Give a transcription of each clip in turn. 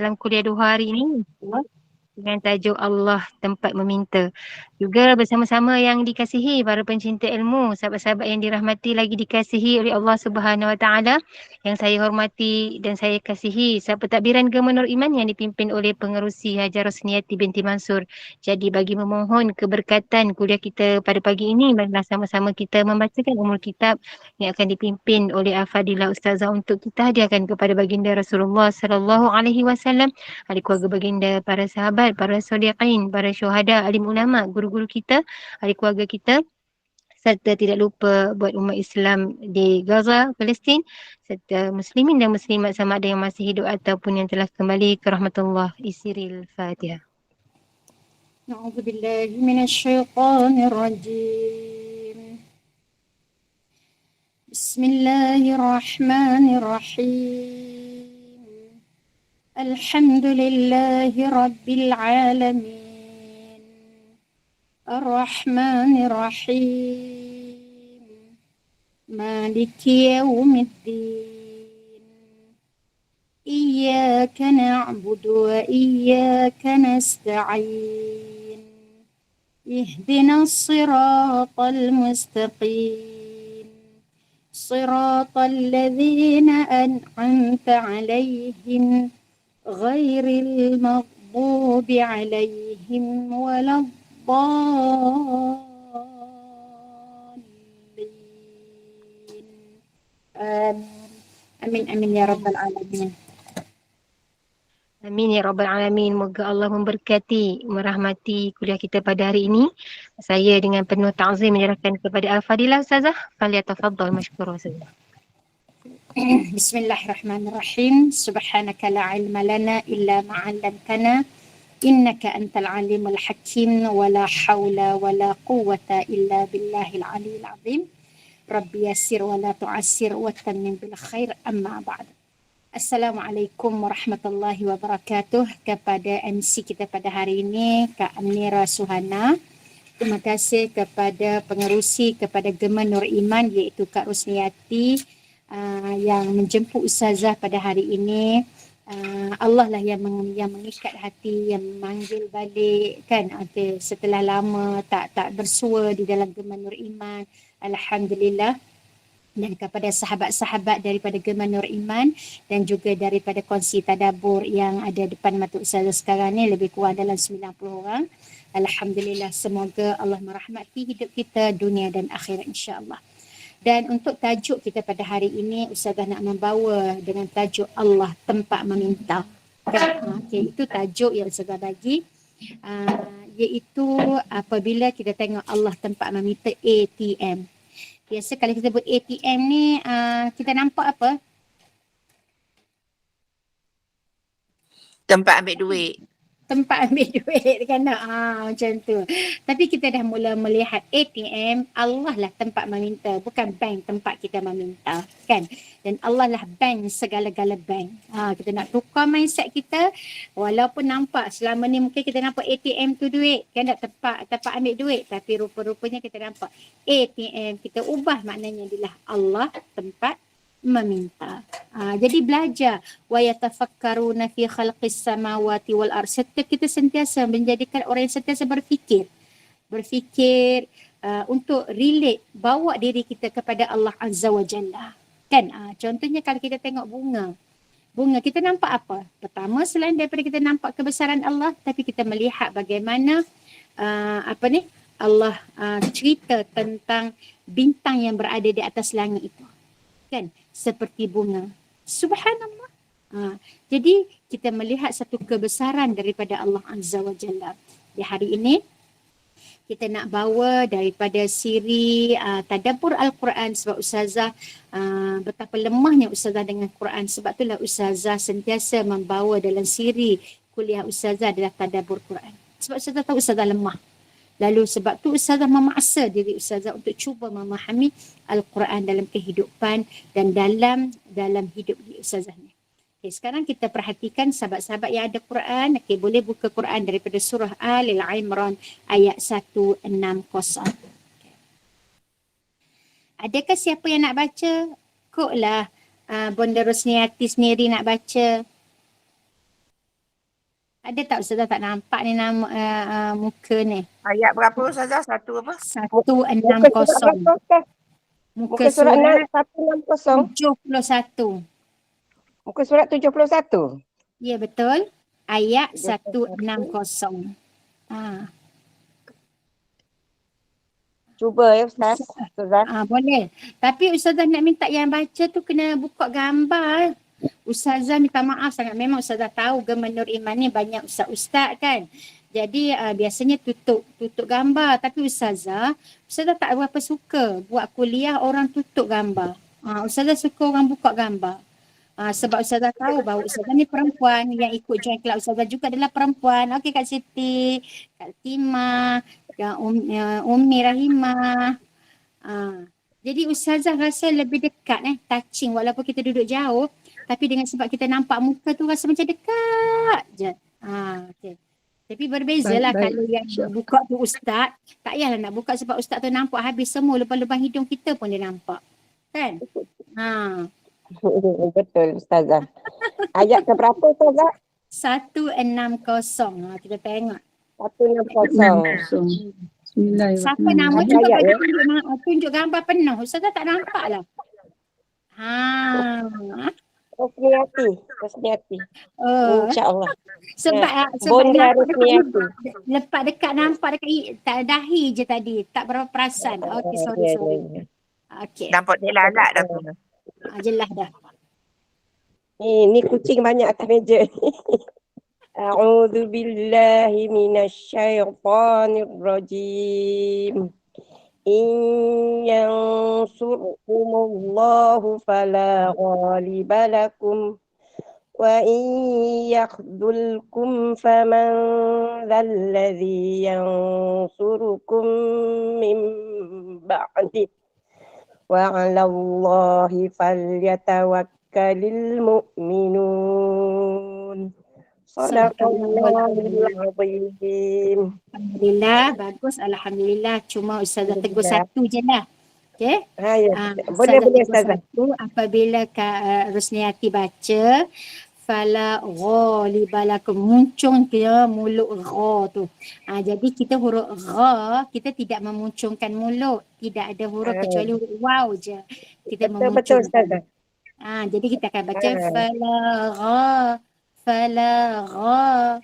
dalam kuliah 2 hari ni dengan tajuk Allah Tempat Meminta. Juga bersama-sama yang dikasihi para pencinta ilmu, sahabat-sahabat yang dirahmati lagi dikasihi oleh Allah Subhanahu Wa Taala, yang saya hormati dan saya kasihi, sahabat Takbiran Gema Nur Iman yang dipimpin oleh Pengerusi Hajar Rosniati binti Mansur. Jadi bagi memohon keberkatan kuliah kita pada pagi ini, marilah sama-sama kita membacakan umul kitab yang akan dipimpin oleh Al-Fadilah Ustazah untuk kita hadiahkan kepada baginda Rasulullah sallallahu alaihi wasallam, ahli keluarga baginda, para sahabat, para sholiqin, para syuhada, alim ulama, guru-guru kita, ahli keluarga kita, serta tidak lupa buat umat Islam di Gaza, Palestin, serta muslimin dan muslimat sama ada yang masih hidup ataupun yang telah kembali ke rahmatullah. Isiril Fatihah. أعوذ بالله من الشيطان الرجيم بسم الله الرحمن الرحيم الحمد لله رب العالمين الرحمن الرحيم مالك يوم الدين إياك نعبد وإياك نستعين اهدنا الصراط المستقيم صراط الذين أنعمت عليهم غير المغضوب عليهم ولا الضالين آمين آمين يا رب العالمين. Amin ya rabbal alamin. Moga Allah memberkati, merahmati kuliah kita pada hari ini. Saya dengan penuh ta'zim menyerahkan kepada Al-Fadilah Ustazah. Falyatafaddal mashkura Ustazah. Bismillahirrahmanirrahim. Subhanaka la ilma lana illa ma 'allamtana innaka antal alimul hakim wa la haula wa la quwwata illa billahil aliyil azim. Rabbi yassir wa la tu'assir wa tammim bil khair, amma ba'd. Assalamualaikum warahmatullahi wabarakatuh. Kepada MC kita pada hari ini, Kak Amira Suhana. Terima kasih kepada pengerusi kepada Gema Nur Iman iaitu Kak Rosniati yang menjemput Ustazah pada hari ini. Allah lah yang mengikat hati, yang memanggil balik kan, setelah lama tak bersua di dalam Gema Nur Iman. Alhamdulillah. Dan kepada sahabat-sahabat daripada Gema Nur Iman dan juga daripada kongsi tadabbur yang ada depan mata Ustazah sekarang ni, lebih kurang dalam 90 orang. Alhamdulillah, semoga Allah merahmati hidup kita dunia dan akhirat insya-Allah. Dan untuk tajuk kita pada hari ini, Ustazah nak membawa dengan tajuk Allah Tempat Meminta. Okay, itu tajuk yang Ustazah bagi. Iaitu apabila kita tengok Allah Tempat Meminta, ATM. Biasa kalau kita buat ATM ni, kita nampak apa? Tempat ambil duit. Tempat ambil duit kan, macam tu. Tapi kita dah mula melihat ATM, Allah lah tempat meminta, bukan bank tempat kita meminta kan. Dan Allah lah bank segala-gala bank. Kita nak tukar mindset kita, walaupun nampak selama ni mungkin kita nampak ATM tu duit kan, tak tempat ambil duit, tapi rupa-rupanya kita nampak ATM, kita ubah maknanya adalah Allah tempat meminta. Jadi belajar wa yatafakkaruna fi khalqis samawati wal ardh. Serta kita sentiasa menjadikan orang yang sentiasa berfikir untuk relate, bawa diri kita kepada Allah Azza wa Jalla. Kan? Contohnya kalau kita tengok bunga kita nampak apa? Pertama, selain daripada kita nampak kebesaran Allah, tapi kita melihat bagaimana Allah cerita tentang bintang yang berada di atas langit itu. Kan? Seperti bunga. Subhanallah. Jadi kita melihat satu kebesaran daripada Allah Azza wa Jalla. Di hari ini kita nak bawa daripada siri tadabbur Al-Quran, sebab Ustazah betapa lemahnya Ustazah dengan Quran. Sebab itulah Ustazah sentiasa membawa dalam siri kuliah Ustazah adalah tadabbur Quran. Sebab Ustazah tahu Ustazah lemah. Lalu sebab tu Ustazah memaksa diri Ustazah untuk cuba memahami Al-Quran dalam kehidupan dan dalam hidup di Ustazah ni. Okay, sekarang kita perhatikan sahabat-sahabat yang ada Quran. Okay, boleh buka Quran daripada surah Al-Imran ayat 160. Okay. Adakah siapa yang nak baca? Koklah Bonda Rosniati sendiri nak baca. Ada tak Ustazah tak nampak ni nama muka ni? Ayat berapa Ustazah? Satu apa? Muka surat 160. berapa Ustaz? Muka Muka surat surat 160. 71. Muka surat 71. Ya betul. Ayat 71. 160. Cuba ya Ustaz. Ustazah. Boleh. Tapi Ustazah nak minta yang baca tu kena buka gambar. Ustazah minta maaf sangat. Memang Ustazah tahu Gema Nur Iman ni banyak ustaz-ustaz kan. Jadi biasanya tutup gambar. Tapi Ustazah tak berapa suka buat kuliah orang tutup gambar. Ustazah suka orang buka gambar. Sebab Ustazah tahu bahawa Ustazah ni perempuan yang ikut join kelab Ustazah juga adalah perempuan. Okey Kak Siti, Kak Tima, Ummi Rahimah. Jadi Ustazah rasa lebih dekat touching walaupun kita duduk jauh. Tapi dengan sebab kita nampak muka tu rasa macam dekat je. Okay. Tapi berbezalah kalau yang buka tu ustaz, tak payahlah nak buka sebab ustaz tu nampak habis semua lubang-lubang hidung kita pun dia nampak. Kan? Betul Ustazah. Ayat ke berapa Ustazah? 160. Kita tengok. 160. Siapa nama cuba tunjuk gambar penuh. Ustazah tak nampak lah. Rosniati. InsyaAllah. Sebab Bonda Rosniati. lepas dekat nampak dekat dahi je tadi. Tak berapa perasan. Okey, sorry. Okey. Nampak dia lalat dah tu. Jelas dah. Ni kucing banyak atas meja. A'udzu billahi minasyaitonir rajim. In yansurkumullahu fala ghaliba lakum wa in yakhdhulkum faman dzalladzi yansurukum min ba'di wa 'alallahi falyatawakkalul mu'minun. Sadaqallahul azim. Alhamdulillah, bagus. Alhamdulillah. Cuma Ustazah tegur satu je lah. Okay? Boleh Ustazah. Apabila Kak Rosniati baca, fala ghalibalakum, muncung dia mulut gha tu. Jadi kita huruf gha, kita tidak memuncungkan mulut. Tidak ada huruf kecuali huruf waw je. Kita memuncungkan. Betul Ustazah. Jadi kita akan baca fala gha.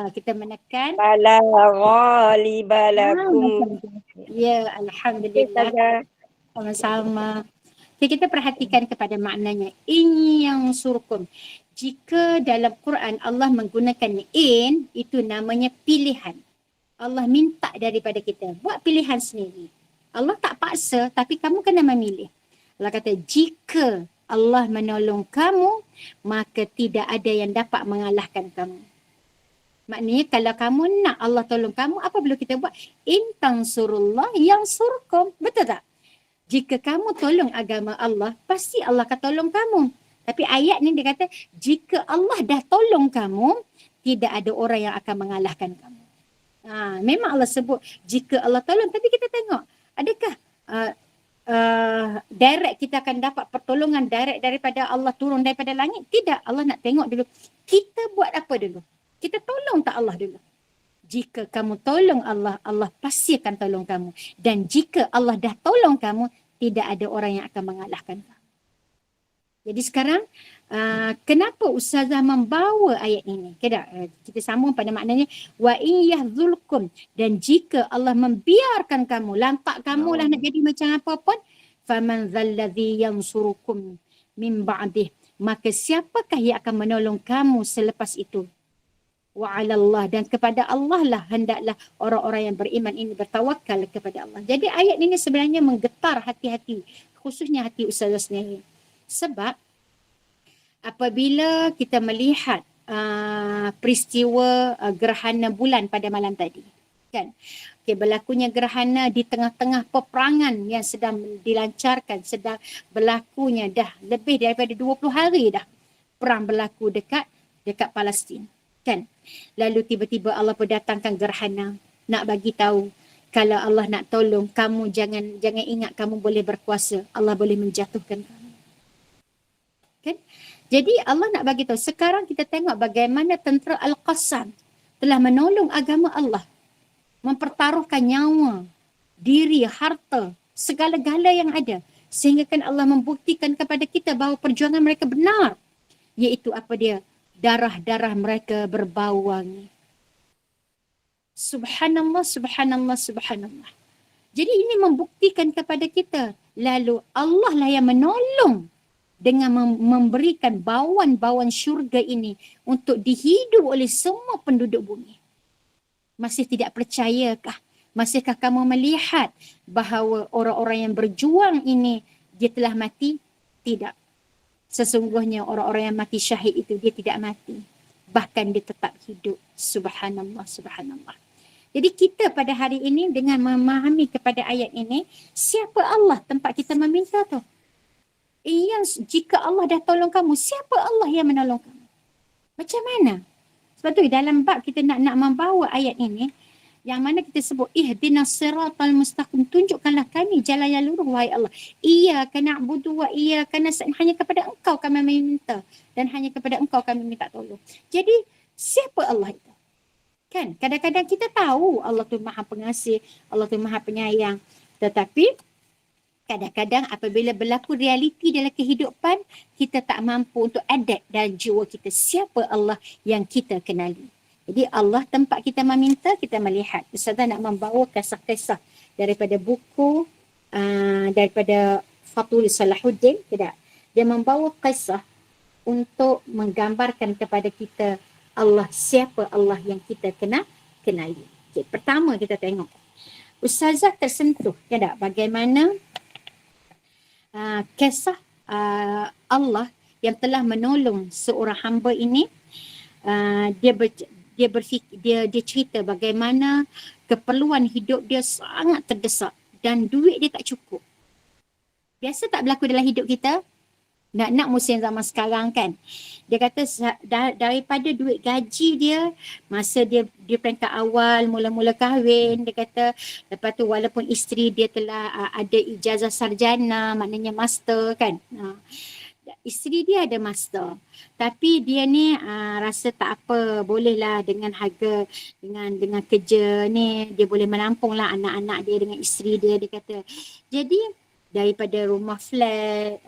Kita menekan fala ghaliba lakum. Ya, alhamdulillah. Sama-sama. Okay, kita perhatikan kepada maknanya. In yang surkum. Jika dalam Quran Allah menggunakan in, itu namanya pilihan. Allah minta daripada kita. Buat pilihan sendiri. Allah tak paksa, tapi kamu kena memilih. Allah kata, jika Allah menolong kamu, maka tidak ada yang dapat mengalahkan kamu. Maknanya kalau kamu nak Allah tolong kamu, apa perlu kita buat? In tansurullah yansurkum. Betul tak? Jika kamu tolong agama Allah, pasti Allah akan tolong kamu. Tapi ayat ni dia kata, jika Allah dah tolong kamu, tidak ada orang yang akan mengalahkan kamu. Memang Allah sebut, jika Allah tolong. Tapi kita tengok, adakah direct kita akan dapat pertolongan direct daripada Allah turun daripada langit? Tidak. Allah nak tengok dulu, kita buat apa dulu? Kita tolong tak Allah dulu? Jika kamu tolong Allah, Allah pasti akan tolong kamu. Dan jika Allah dah tolong kamu, tidak ada orang yang akan mengalahkan kamu. Jadi sekarang, kenapa Ustazah membawa ayat ini? Kita sambung pada maknanya, wa in yahzulkum. Dan jika Allah membiarkan kamu, lantak kamu lah nak jadi macam apa pun, faman dzalladzi yansurukum min ba'dih. Maka siapakah yang akan menolong kamu selepas itu? Wa 'alallah, dan kepada Allah lah hendaklah orang-orang yang beriman ini bertawakal kepada Allah. Jadi ayat ini sebenarnya menggetar hati-hati, khususnya hati Ustazah sendiri. Sebab apabila kita melihat peristiwa gerhana bulan pada malam tadi, kan? Berlakunya gerhana di tengah-tengah peperangan yang sedang dilancarkan, sedang berlakunya dah lebih daripada 20 hari dah perang berlaku dekat Palestin. Kan? Lalu tiba-tiba Allah berdatangkan gerhana nak bagi tahu kalau Allah nak tolong kamu, jangan ingat kamu boleh berkuasa, Allah boleh menjatuhkan kamu. Kan? Jadi Allah nak bagi tahu. Sekarang kita tengok bagaimana tentera Al-Qassam telah menolong agama Allah, mempertaruhkan nyawa, diri, harta, segala-gala yang ada, sehingga kan Allah membuktikan kepada kita bahawa perjuangan mereka benar, iaitu apa dia? Darah-darah mereka berbau. Subhanallah, subhanallah, subhanallah. Jadi ini membuktikan kepada kita, lalu Allah lah yang menolong dengan memberikan bauan-bauan syurga ini untuk dihidup oleh semua penduduk bumi. Masih tidak percayakah? Masihkah kamu melihat bahawa orang-orang yang berjuang ini dia telah mati? Tidak. Sesungguhnya orang-orang yang mati syahid itu dia tidak mati. Bahkan dia tetap hidup. Subhanallah, subhanallah. Jadi kita pada hari ini dengan memahami kepada ayat ini, siapa Allah tempat kita meminta tu? Jika Allah dah tolong kamu, siapa Allah yang menolong kamu? Macam mana? Sebab tu dalam bab kita nak membawa ayat ini, yang mana kita sebut ihdinas siratal mustaqim, tunjukkanlah kami jalan yang lurus wahai Allah. Iyyaka na'budu wa iyyaka nasta'in, hanya kepada Engkau kami meminta dan hanya kepada Engkau kami minta tolong. Jadi siapa Allah itu? Kan kadang-kadang kita tahu Allah tu Maha Pengasih, Allah tu Maha Penyayang, tetapi kadang-kadang apabila berlaku realiti dalam kehidupan, kita tak mampu untuk adapt dalam jiwa kita siapa Allah yang kita kenali. Jadi Allah tempat kita meminta, kita melihat. Ustazah nak membawa kisah-kisah daripada buku daripada Fatul Salahuddin. Tidak. Dia membawa kisah untuk menggambarkan kepada kita Allah, siapa Allah yang kita kenali. Okay, pertama kita tengok. Ustazah tersentuh tidak bagaimana kisah Allah yang telah menolong seorang hamba ini. Dia cerita bagaimana keperluan hidup dia sangat terdesak dan duit dia tak cukup. Biasa tak berlaku dalam hidup kita? Nak musim zaman sekarang kan. Dia kata daripada duit gaji dia, masa dia peringkat awal mula-mula kahwin, dia kata lepas tu walaupun isteri dia telah ada ijazah sarjana, maknanya master kan. Isteri dia ada master, tapi dia ni rasa tak apa, bolehlah dengan harga dengan kerja ni dia boleh menampunglah anak-anak dia dengan isteri dia kata. Jadi daripada rumah flat,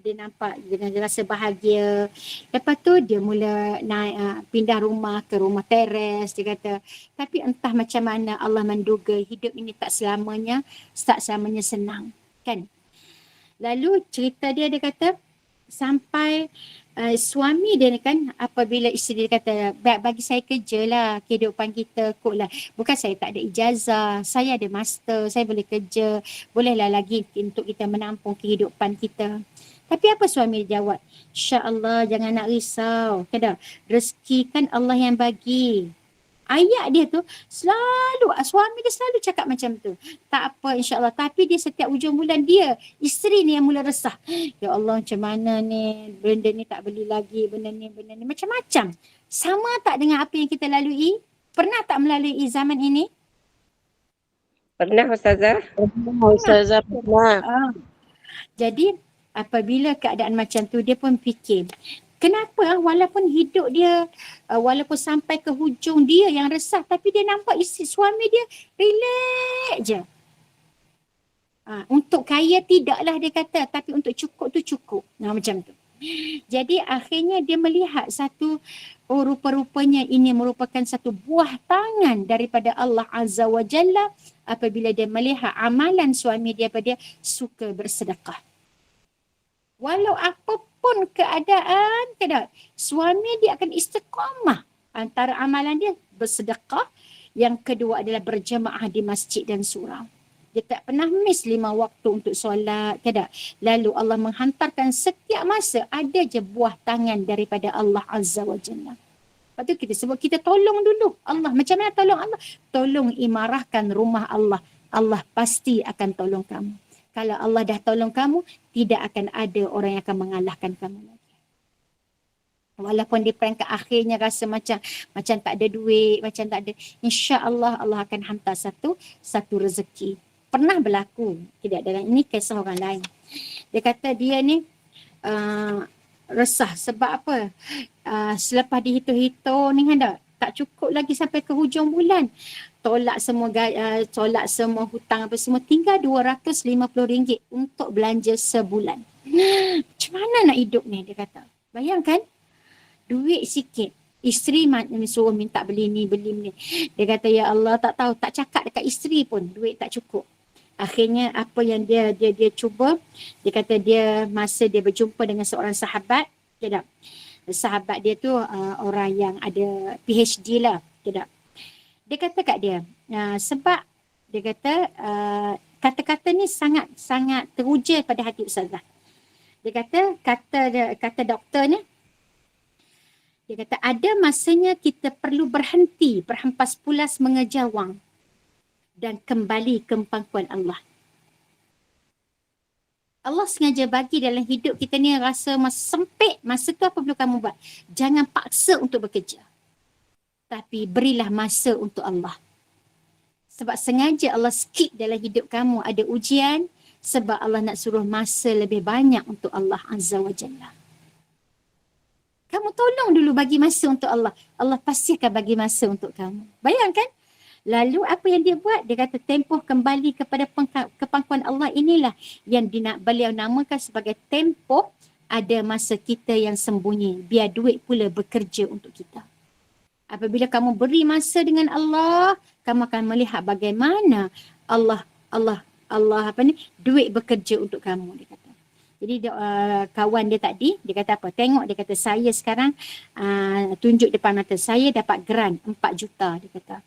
dia nampak dia rasa bahagia. Lepas tu dia mula naik pindah rumah ke rumah teres, dia kata. Tapi entah macam mana Allah menduga hidup ini tak selamanya senang kan. Lalu cerita dia kata sampai suami dia ni kan, apabila isteri dia kata bagi saya kerja lah, kehidupan kita kot lah, bukan saya tak ada ijazah, saya ada master, saya boleh kerja, bolehlah lagi untuk kita menampung kehidupan kita. Tapi apa suami dia jawab? InsyaAllah jangan nak risau, kata rezeki kan Allah yang bagi. Ayat dia tu selalu, suami dia selalu cakap macam tu. Tak apa insyaAllah. Tapi dia setiap hujung bulan dia, isteri ni yang mula resah. Ya Allah macam mana ni, benda ni tak beli lagi, benda ni. Macam-macam. Sama tak dengan apa yang kita lalui? Pernah tak melalui zaman ini? Pernah Ustazah? Pernah. Jadi apabila keadaan macam tu, dia pun fikir, kenapa walaupun hidup dia, walaupun sampai ke hujung dia yang resah, tapi dia nampak suami dia relax je. Untuk kaya tidaklah dia kata, tapi untuk cukup tu cukup. Macam tu. Jadi akhirnya dia melihat satu, rupa-rupanya ini merupakan satu buah tangan daripada Allah Azza wa Jalla apabila dia melihat amalan suami dia pada suka bersedekah. Walau apapun keadaan, tidak, suami dia akan istiqamah. Antara amalan dia bersedekah, yang kedua adalah berjemaah di masjid dan surau. Dia tak pernah miss 5 waktu untuk solat, tidak. Lalu Allah menghantarkan setiap masa ada je buah tangan daripada Allah Azza wa Jalla. Lepas tu kita sebut, kita tolong dulu Allah. Macam mana tolong Allah? Tolong imarahkan rumah Allah. Allah pasti akan tolong kamu. Kalau Allah dah tolong kamu, tidak akan ada orang yang akan mengalahkan kamu lagi. Walaupun di peringkat akhirnya rasa macam tak ada duit, macam tak ada, insya-Allah Allah akan hantar satu rezeki. Pernah berlaku, tidak dalam ini kisah orang lain. Dia kata dia ni resah sebab apa? Selepas dihitung-hitung ni kan tak cukup lagi sampai ke hujung bulan. Tolak semua hutang apa semua, tinggal RM250 untuk belanja sebulan. Macam mana nak hidup ni, dia kata. Bayangkan, duit sikit. Isteri suruh minta beli ni, beli ni. Dia kata, ya Allah, tak tahu, tak cakap dekat isteri pun, duit tak cukup. Akhirnya apa yang dia cuba, dia kata masa dia berjumpa dengan seorang sahabat, tidak. Sahabat dia tu orang yang ada PhD lah, tidak. Dia kata kat dia, sebab dia kata kata-kata ni sangat teruja pada hati Ustazah. Dia kata doktor ni, dia kata ada masanya kita perlu berhempas pulas mengejar wang dan kembali ke pangkuan Allah. Allah sengaja bagi dalam hidup kita ni rasa masa sempit. Masa tu apa perlu kamu buat? Jangan paksa untuk bekerja. Tapi berilah masa untuk Allah. Sebab sengaja Allah skip dalam hidup kamu ada ujian. Sebab Allah nak suruh masa lebih banyak untuk Allah Azza wa Jalla. Kamu tolong dulu bagi masa untuk Allah. Allah pasti akan bagi masa untuk kamu. Bayangkan. Lalu apa yang dia buat? Dia kata tempoh kembali kepada kepangkuan Allah inilah yang beliau namakan sebagai tempoh ada masa kita yang sembunyi. Biar duit pula bekerja untuk kita. Apabila kamu beri masa dengan Allah, kamu akan melihat bagaimana duit bekerja untuk kamu, dia kata. Jadi kawan dia tadi, dia kata apa? Tengok, dia kata saya sekarang tunjuk depan mata saya dapat geran 4 juta, dia kata.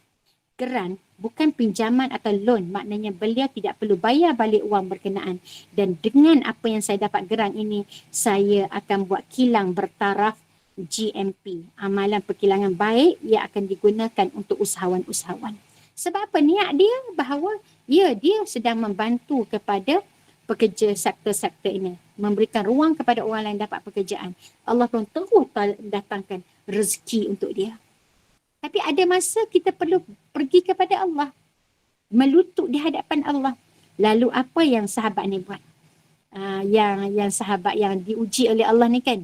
Geran bukan pinjaman atau loan, maknanya beliau tidak perlu bayar balik wang berkenaan. Dan dengan apa yang saya dapat geran ini, saya akan buat kilang bertaraf GMP, amalan perkilangan baik yang akan digunakan untuk usahawan-usahawan. Sebab apa? Niat dia bahawa dia sedang membantu kepada pekerja sektor-sektor ini, memberikan ruang kepada orang lain dapat pekerjaan. Allah pun terus datangkan rezeki untuk dia. Tapi ada masa kita perlu pergi kepada Allah, melutut di hadapan Allah. Lalu apa yang sahabat ni buat? Yang sahabat yang diuji oleh Allah ni kan,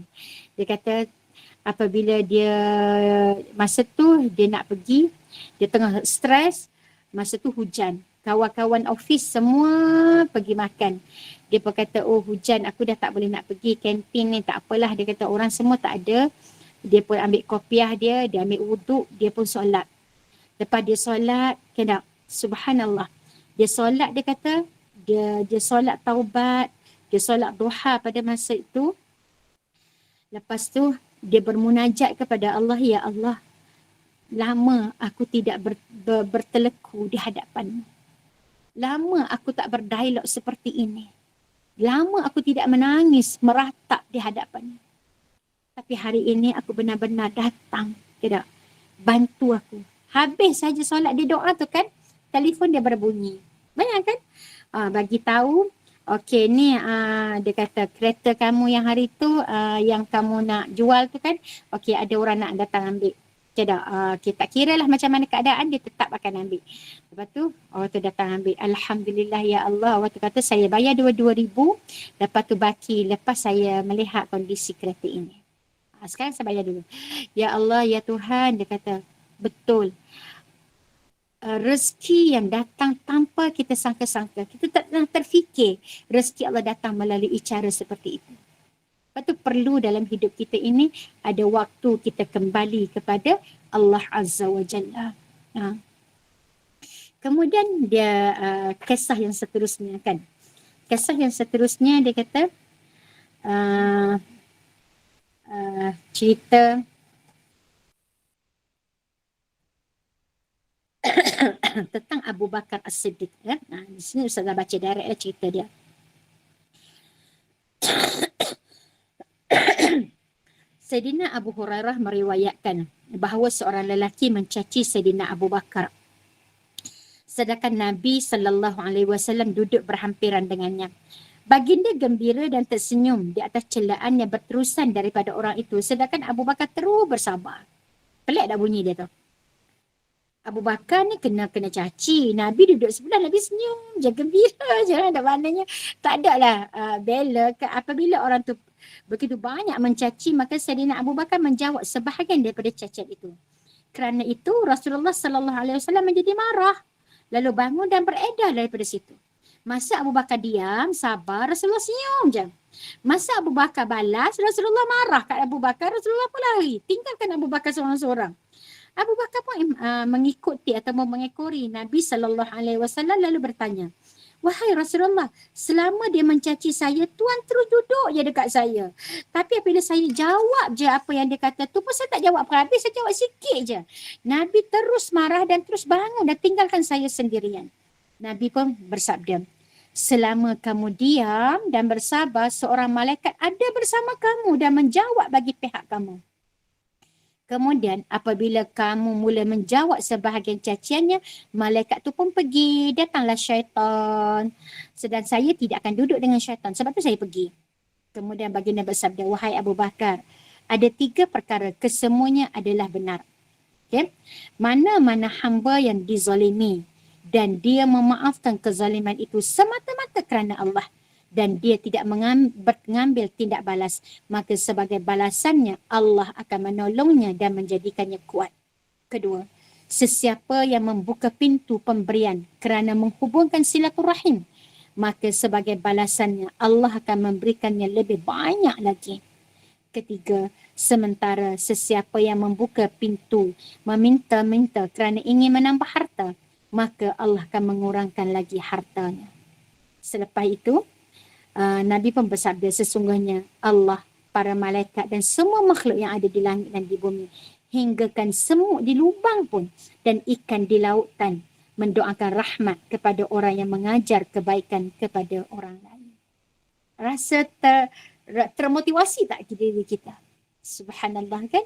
dia kata apabila dia masa tu dia nak pergi, dia tengah stres, masa tu hujan. Kawan-kawan office semua pergi makan. Dia pun kata, oh hujan, aku dah tak boleh nak pergi kantin ni, tak apalah. Dia kata orang semua tak ada. Dia pun ambil kopiah dia ambil wuduk, dia pun solat. Lepas dia solat, kena subhanallah. Dia solat, dia kata, dia solat taubat, dia solat duha pada masa itu. Lepas tu, dia bermunajat kepada Allah, ya Allah, lama aku tidak berteleku di hadapan. Lama aku tak berdialog seperti ini. Lama aku tidak menangis, meratap di hadapan. Tapi hari ini aku benar-benar datang. Tidak, bantu aku. Habis saja solat dia doa tu kan, telefon dia berbunyi. Bayangkan, bagi tahu, okey ni dia kata kereta kamu yang hari tu yang kamu nak jual tu kan, okey ada orang nak datang ambil. Tidak, kita kira lah macam mana keadaan, dia tetap akan ambil. Lepas tu, orang tu datang ambil. Alhamdulillah ya Allah. Orang tu kata saya bayar 22,000, lepas tu baki lepas saya melihat kondisi kereta ini. Sekarang saya bayar dulu. Ya Allah, ya Tuhan, dia kata, betul. Rezeki yang datang tanpa kita sangka-sangka. Kita tak pernah terfikir rezeki Allah datang melalui cara seperti itu. Lepas tu perlu dalam hidup kita ini ada waktu kita kembali kepada Allah Azza wa Jalla. Kemudian dia kisah yang seterusnya kan. Kisah yang seterusnya dia kata, cerita tentang Abu Bakar As-Siddiq. Di sini Ustazah baca direct cerita dia. Sayyidina Abu Hurairah meriwayatkan bahawa seorang lelaki mencaci Sayyidina Abu Bakar. Sedangkan Nabi SAW duduk berhampiran dengannya. Baginda gembira dan tersenyum di atas celaan yang berterusan daripada orang itu. Sedangkan Abu Bakar terus bersabar. Pelik tak bunyi dia tu? Abu Bakar ni kena caci. Nabi duduk sebelah, Nabi senyum je, gembira je. Ada maknanya tak ada lah bela. Apabila orang tu begitu banyak mencaci, maka Sayyidina Abu Bakar menjawab sebahagian daripada cacian itu. Kerana itu Rasulullah sallallahu alaihi wasallam menjadi marah. Lalu bangun dan beredah daripada situ. Masa Abu Bakar diam, sabar, Rasulullah senyum je. Masa Abu Bakar balas, Rasulullah marah kat Abu Bakar, Rasulullah pun lari. Tinggalkan Abu Bakar seorang-seorang. Abu Bakar pun mengikuti atau mengekori Nabi sallallahu alaihi wasallam lalu bertanya, "Wahai Rasulullah, selama dia mencaci saya, Tuan terus duduk je dekat saya. Tapi apabila saya jawab je apa yang dia kata tu pun saya tak jawab habis, saya jawab sikit je. Nabi terus marah dan terus bangun dan tinggalkan saya sendirian." Nabi pun bersabda, "Selama kamu diam dan bersabar, seorang malaikat ada bersama kamu dan menjawab bagi pihak kamu. Kemudian apabila kamu mula menjawab sebahagian caciannya, malaikat tu pun pergi, datanglah syaitan. Sedang saya tidak akan duduk dengan syaitan, sebab tu saya pergi." Kemudian baginda bersabda, "Wahai Abu Bakar, ada 3 perkara, kesemuanya adalah benar. Okay? Mana-mana hamba yang dizalimi dan dia memaafkan kezaliman itu semata-mata kerana Allah dan dia tidak mengambil tindak balas, maka sebagai balasannya Allah akan menolongnya dan menjadikannya kuat. Kedua, sesiapa yang membuka pintu pemberian kerana menghubungkan silaturahim, maka sebagai balasannya Allah akan memberikannya lebih banyak lagi. Ketiga, sementara sesiapa yang membuka pintu meminta-minta kerana ingin menambah harta, maka Allah akan mengurangkan lagi hartanya." Selepas itu, Nabi pun bersabda, "Sesungguhnya Allah, para malaikat dan semua makhluk yang ada di langit dan di bumi, hinggakan semut di lubang pun dan ikan di lautan, mendoakan rahmat kepada orang yang mengajar kebaikan kepada orang lain." Rasa termotivasi tak diri kita? Subhanallah kan?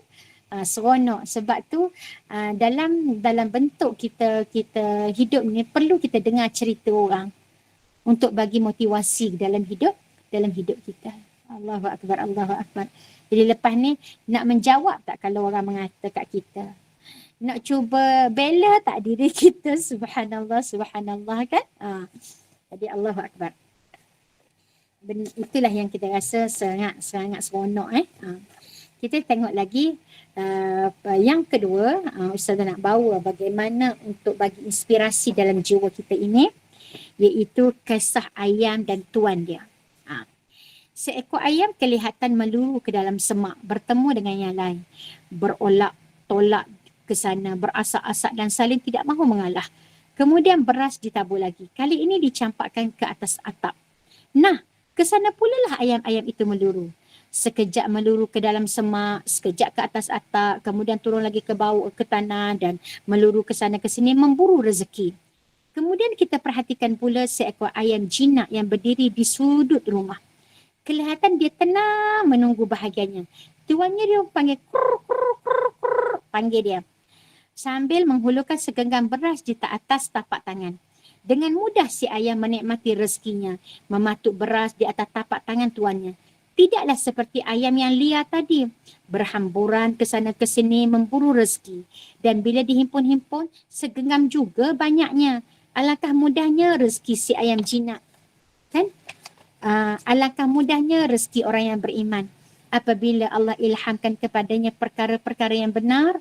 Seronok. Sebab tu dalam bentuk kita hidup ni perlu kita dengar cerita orang untuk bagi motivasi dalam hidup kita. Allahu Akbar, Allahu Akbar. Jadi lepas ni nak menjawab tak kalau orang mengata kat kita? Nak cuba bela tak diri kita? Subhanallah, subhanallah kan? Jadi Allahu Akbar. Itulah yang kita rasa sangat seronok. Kita tengok lagi yang kedua, Ustazah nak bawa bagaimana untuk bagi inspirasi dalam jiwa kita ini, iaitu kisah ayam dan tuan dia. Seekor ayam kelihatan meluru ke dalam semak, bertemu dengan yang lain, berolak tolak ke sana, berasak-asak dan saling tidak mahu mengalah. Kemudian beras ditabur lagi. Kali ini dicampakkan ke atas atap. Nah, ke sana pula lah ayam-ayam itu meluru. Sekejap meluru ke dalam semak, sekejap ke atas atap, kemudian turun lagi ke bawah ke tanah dan meluru ke sana ke sini memburu rezeki. Kemudian kita perhatikan pula seekor ayam jinak yang berdiri di sudut rumah. Kelihatan dia tenang menunggu bahagiannya. Tuannya dia panggil krr, krr, krr, krr, panggil dia. Sambil menghulurkan segenggam beras di atas tapak tangan. Dengan mudah si ayam menikmati rezekinya, mematuk beras di atas tapak tangan tuannya. Tidaklah seperti ayam yang liar tadi, berhamburan ke sana ke sini memburu rezeki. Dan bila dihimpun-himpun, segenggam juga banyaknya. Alangkah mudahnya rezeki si ayam jinak. Kan? Alangkah mudahnya rezeki orang yang beriman. Apabila Allah ilhamkan kepadanya perkara-perkara yang benar,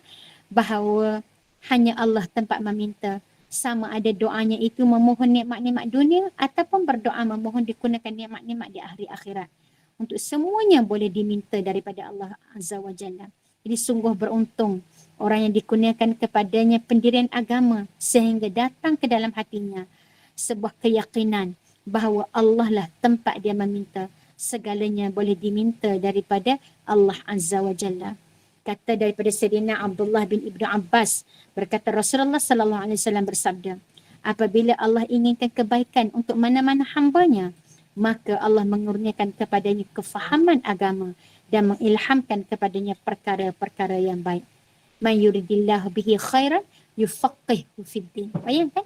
bahawa hanya Allah tempat meminta. Sama ada doanya itu memohon nikmat-nikmat dunia ataupun berdoa memohon dikurniakan nikmat-nikmat di akhir akhirat. Untuk semuanya boleh diminta daripada Allah Azza wa Jalla. Jadi sungguh beruntung orang yang dikurniakan kepadanya pendirian agama sehingga datang ke dalam hatinya sebuah keyakinan bahawa Allah lah tempat dia meminta. Segalanya boleh diminta daripada Allah Azza wa Jalla. Kata daripada Sayyidina Abdullah bin Ibnu Abbas, berkata Rasulullah sallallahu alaihi wasallam bersabda, apabila Allah inginkan kebaikan untuk mana-mana hambanya, maka Allah mengurniakan kepadanya kefahaman agama dan mengilhamkan kepadanya perkara-perkara yang baik. Man yuridillahu bihi khairan yufaqqihhu fid din. Bayangkan?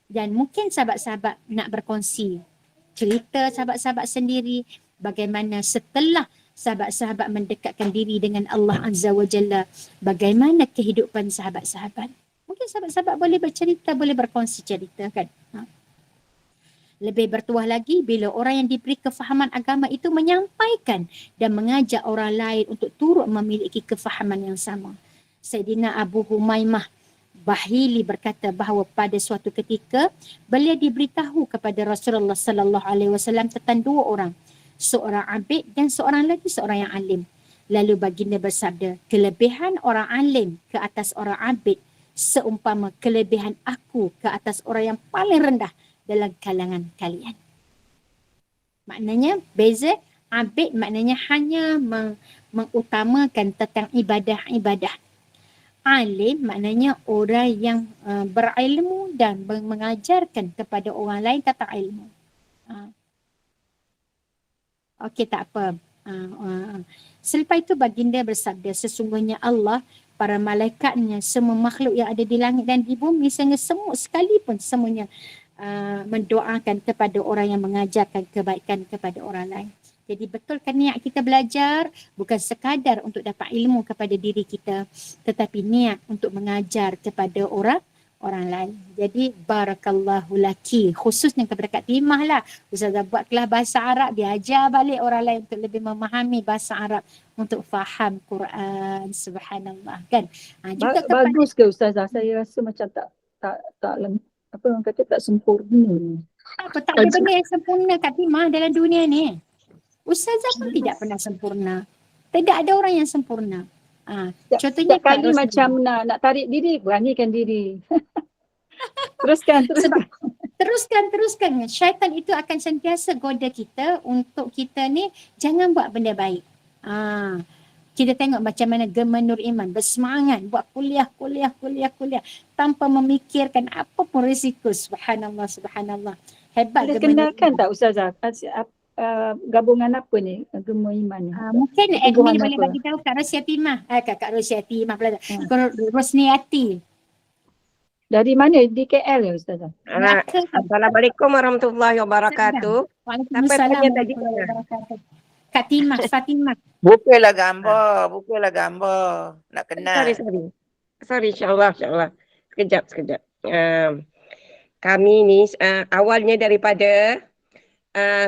Dan mungkin sahabat-sahabat nak berkongsi cerita sahabat-sahabat sendiri bagaimana setelah sahabat-sahabat mendekatkan diri dengan Allah Azza wa Jalla, bagaimana kehidupan sahabat-sahabat. Mungkin sahabat-sahabat boleh bercerita, boleh berkongsi cerita kan. Lebih bertuah lagi bila orang yang diberi kefahaman agama itu menyampaikan dan mengajak orang lain untuk turut memiliki kefahaman yang sama. Sayyidina Abu Humaimah Bahili berkata bahawa pada suatu ketika beliau diberitahu kepada Rasulullah sallallahu alaihi wasallam tentang dua orang, seorang abid dan seorang lagi seorang yang alim. Lalu baginda bersabda, kelebihan orang alim ke atas orang abid seumpama kelebihan aku ke atas orang yang paling rendah dalam kalangan kalian. Maknanya beza, abid maknanya hanya mengutamakan tentang ibadah-ibadah. Alim maknanya orang yang berilmu dan mengajarkan kepada orang lain tentang ilmu. Okey, tak apa. Selepas itu baginda bersabda, sesungguhnya Allah, para malaikatnya, semua makhluk yang ada di langit dan di bumi, sehingga semut sekalipun semuanya mendoakan kepada orang yang mengajarkan kebaikan kepada orang lain. Jadi betulkan niat kita belajar bukan sekadar untuk dapat ilmu kepada diri kita, tetapi niat untuk mengajar kepada orang lain. Jadi barakallahu laki, khususnya kepada Kak Timah lah. Ustazah buat kelas bahasa Arab, dia ajar balik orang lain untuk lebih memahami bahasa Arab, untuk faham Quran. Subhanallah kan. Juga bagus ke Ustazah? Saya rasa macam tak apa orang kata tak sempurna. tak ada benda yang sempurna Kak Timah dalam dunia ni. Ustazah pun tidak pernah sempurna. Tidak ada orang yang sempurna. Contohnya setiap kali macam nak tarik diri, beranikan diri. Teruskan. Teruskan. Syaitan itu akan sentiasa goda kita untuk kita ni jangan buat benda baik. Kita tengok macam mana Gemma Nur Iman bersemangat buat kuliah tanpa memikirkan apa pun risiko. Subhanallah. Hebat Boleh Gemma Nur kenalkan Iman. tak Ustazah? Gabungan apa ni Gemma Iman ni? Mungkin admin boleh apa? bagi tahu Kak Rosyatimah. Kak Rosyatimah pula. Rosniati. Dari mana? Di KL ya Ustazah? Assalamualaikum warahmatullahi wabarakatuh. Waalaikumsalam tanya tadi? warahmatullahi wabarakatuh. Kak Timah, Fatimah. Bukalah gambar. Nak kenal. Sorry, insyaAllah. Sekejap. Kami ni awalnya daripada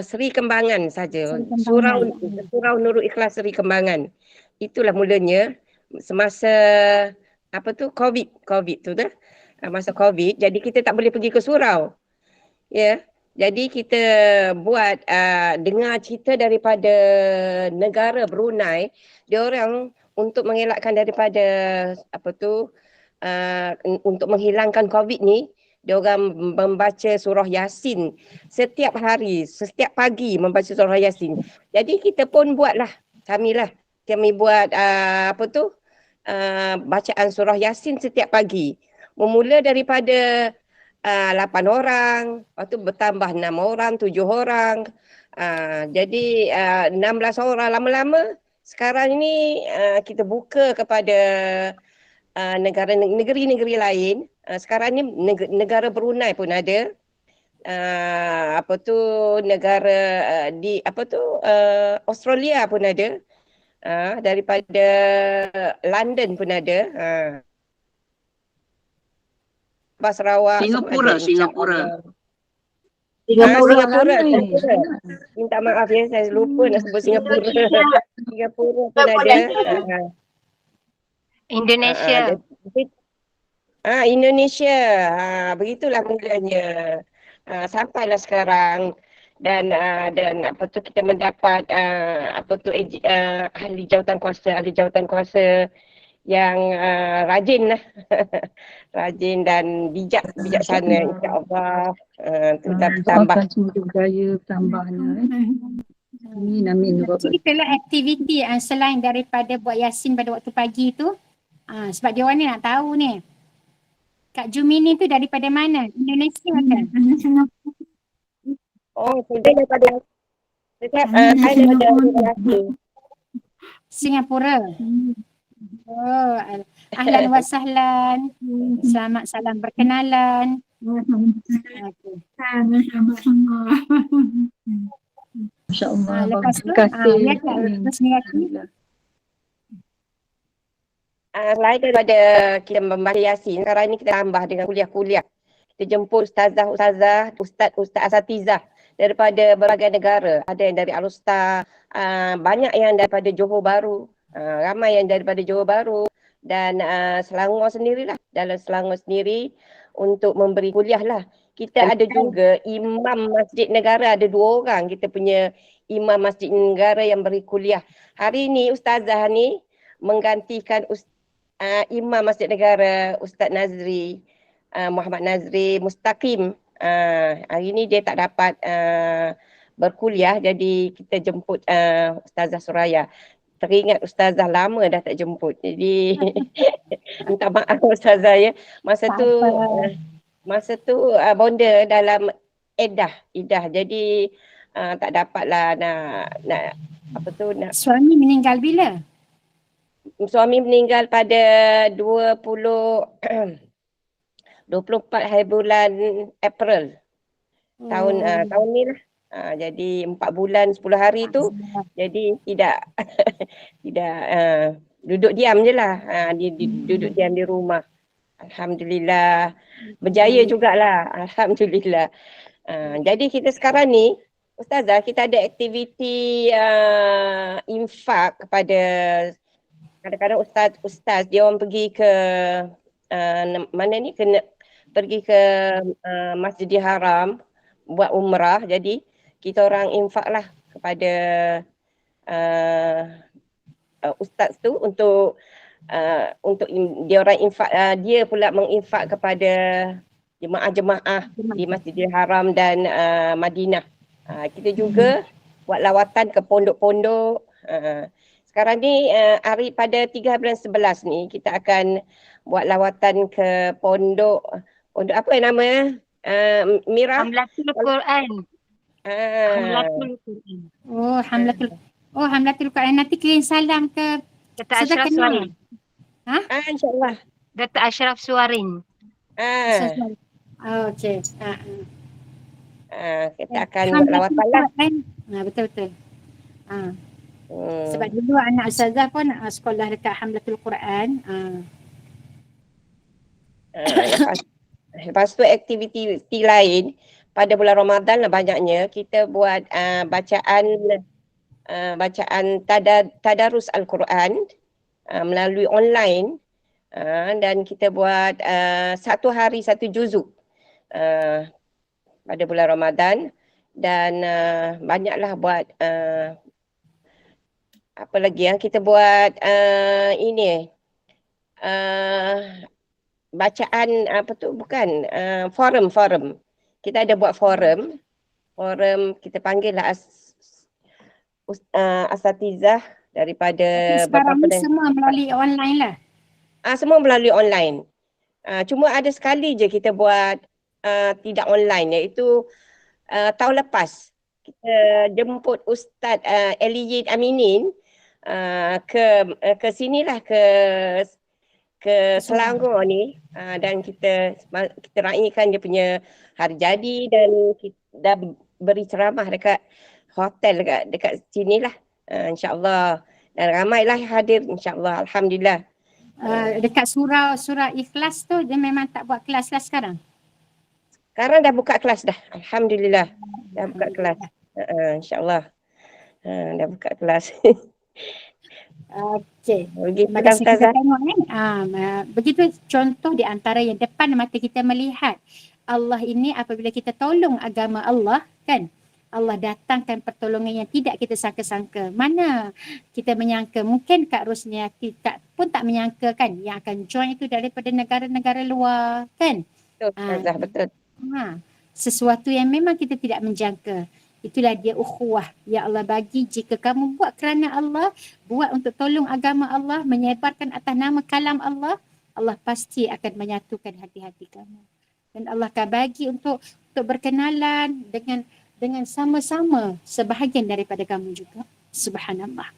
Seri Kembangan saja. Surau Nurul Ikhlas Seri Kembangan. Itulah mulanya semasa COVID tu dah. Masa COVID, jadi kita tak boleh pergi ke surau. Ya. Jadi kita buat dengar cerita daripada negara Brunei, dia orang untuk mengelakkan daripada untuk menghilangkan COVID ni, dia orang membaca surah Yasin setiap hari, setiap pagi membaca surah Yasin. Jadi kita pun buatlah, kami buat bacaan surah Yasin setiap pagi. Bermula daripada 8 orang, lepas tu bertambah 6 orang, 7 orang. Jadi 16 orang lama-lama. Sekarang ni kita buka kepada negeri-negeri lain. Sekarang ni negara Brunei pun ada. Negara Australia pun ada. Daripada London pun ada. Sarawak. Singapura. Minta maaf ya, saya lupa nak sebut Singapura. Singapura pun ada. Indonesia. Indonesia. Begitulah mulanya. Sampailah sekarang dan kita mendapat ahli jawatan kuasa yang rajin lah. Rajin dan bijaksana, insya-Allah. Tambah gaya tambahnya. Amin. Ceritalah aktiviti selain daripada buat Yasin pada waktu pagi tu. Sebab dia orang ni nak tahu ni. Kak Jumini tu daripada mana? Indonesia kan? Saya daripada Singapura. Ahlan wa sahlan. Selamat salam berkenalan. Masya-Allah. Lepas tu, selain daripada kita membaca Yasin, sekarang ni kita tambah dengan kuliah-kuliah. Kita jemput ustazah, ustaz asatizah daripada berbagai negara. Ada yang dari Al-Ustaz, banyak yang daripada Johor Bahru. Ramai yang daripada Johor Bahru, dan Selangor sendirilah. Dalam Selangor sendiri untuk memberi kuliah lah. Kita ada juga imam masjid negara, ada 2 orang kita punya imam masjid negara yang beri kuliah. Hari ni ustazah ni menggantikan imam masjid negara Ustaz Nazri, Muhammad Nazri Mustaqim. Hari ni dia tak dapat berkuliah, jadi kita jemput Ustazah Suraya. Teringat ustazah lama dah tak jemput. Jadi minta maaf ustazah ya. Masa tu bonda dalam idah. Jadi tak dapatlah nak apa tu nak. Suami meninggal bila? Suami meninggal pada 24 hari bulan April. Tahun ni lah. Jadi 4 bulan 10 hari tu, jadi tidak duduk diam je lah. Dia duduk diam di rumah. Alhamdulillah. Berjaya jugalah. Alhamdulillah. Jadi kita sekarang ni, Ustazah, kita ada aktiviti infak kepada kadang-kadang ustaz dia orang pergi ke mana ni, pergi ke Masjidil Haram buat umrah. Jadi kita orang infak lah kepada ustaz tu untuk dia orang infak, dia pula menginfak kepada jemaah-jemaah di Masjidil Haram dan Madinah. Kita juga buat lawatan ke pondok-pondok. Sekarang ni hari pada 3 bulan 11 ni kita akan buat lawatan ke pondok apa nama Mira? Hamlatul Quran. Hamlatul Quran. Hamlatul Quran. Nanti kirim salam ke Dr. Ashraf Suwarin. InsyaAllah. Dr. Ashraf Suwarin. Okey. Kita akan buat lawatan lah. Betul-betul. Sebab dulu anak ustazah pun sekolah dekat Hamlatul Quran. Lepas tu aktiviti lain pada bulan Ramadan lah banyaknya kita buat bacaan tadarus Al-Quran melalui online, dan kita buat 1 hari 1 juzuk pada bulan Ramadan, dan banyaklah buat apa lagi yang kita buat ini bacaan apa tu bukan forum. Kita ada buat forum kita panggil lah asatizah daripada sekarang ni semua melalui online lah. Semua melalui online. Cuma ada sekali je kita buat tidak online, iaitu tahun lepas kita jemput Ustaz Eliyid Aminin ke sinilah ke Selangor ni, dan kita raikan dia punya hari jadi, dan kita dah beri ceramah dekat hotel dekat sinilah, insya-Allah, dan ramailah hadir insya-Allah. Alhamdulillah. Dekat surah Ikhlas tu dia memang tak buat kelas lah sekarang. Sekarang dah buka kelas dah. Alhamdulillah. Dah buka kelas. Insya-Allah. Dah buka kelas. Okey. Terima kasih kita tengok begitu contoh di antara yang depan mata kita melihat. Allah ini apabila kita tolong agama Allah, kan, Allah datangkan pertolongan yang tidak kita sangka-sangka. Mana kita menyangka, mungkin Kak Rosniati pun tak menyangka kan yang akan join itu daripada negara-negara luar, kan? Betul, betul. Sesuatu yang memang kita tidak menjangka. Itulah dia ukhuwah yang Allah bagi. Jika kamu buat kerana Allah, buat untuk tolong agama Allah, menyebarkan atas nama kalam Allah, Allah pasti akan menyatukan hati-hati kamu. Dan Allah akan bagi untuk berkenalan dengan sama-sama sebahagian daripada kamu juga. Subhanallah.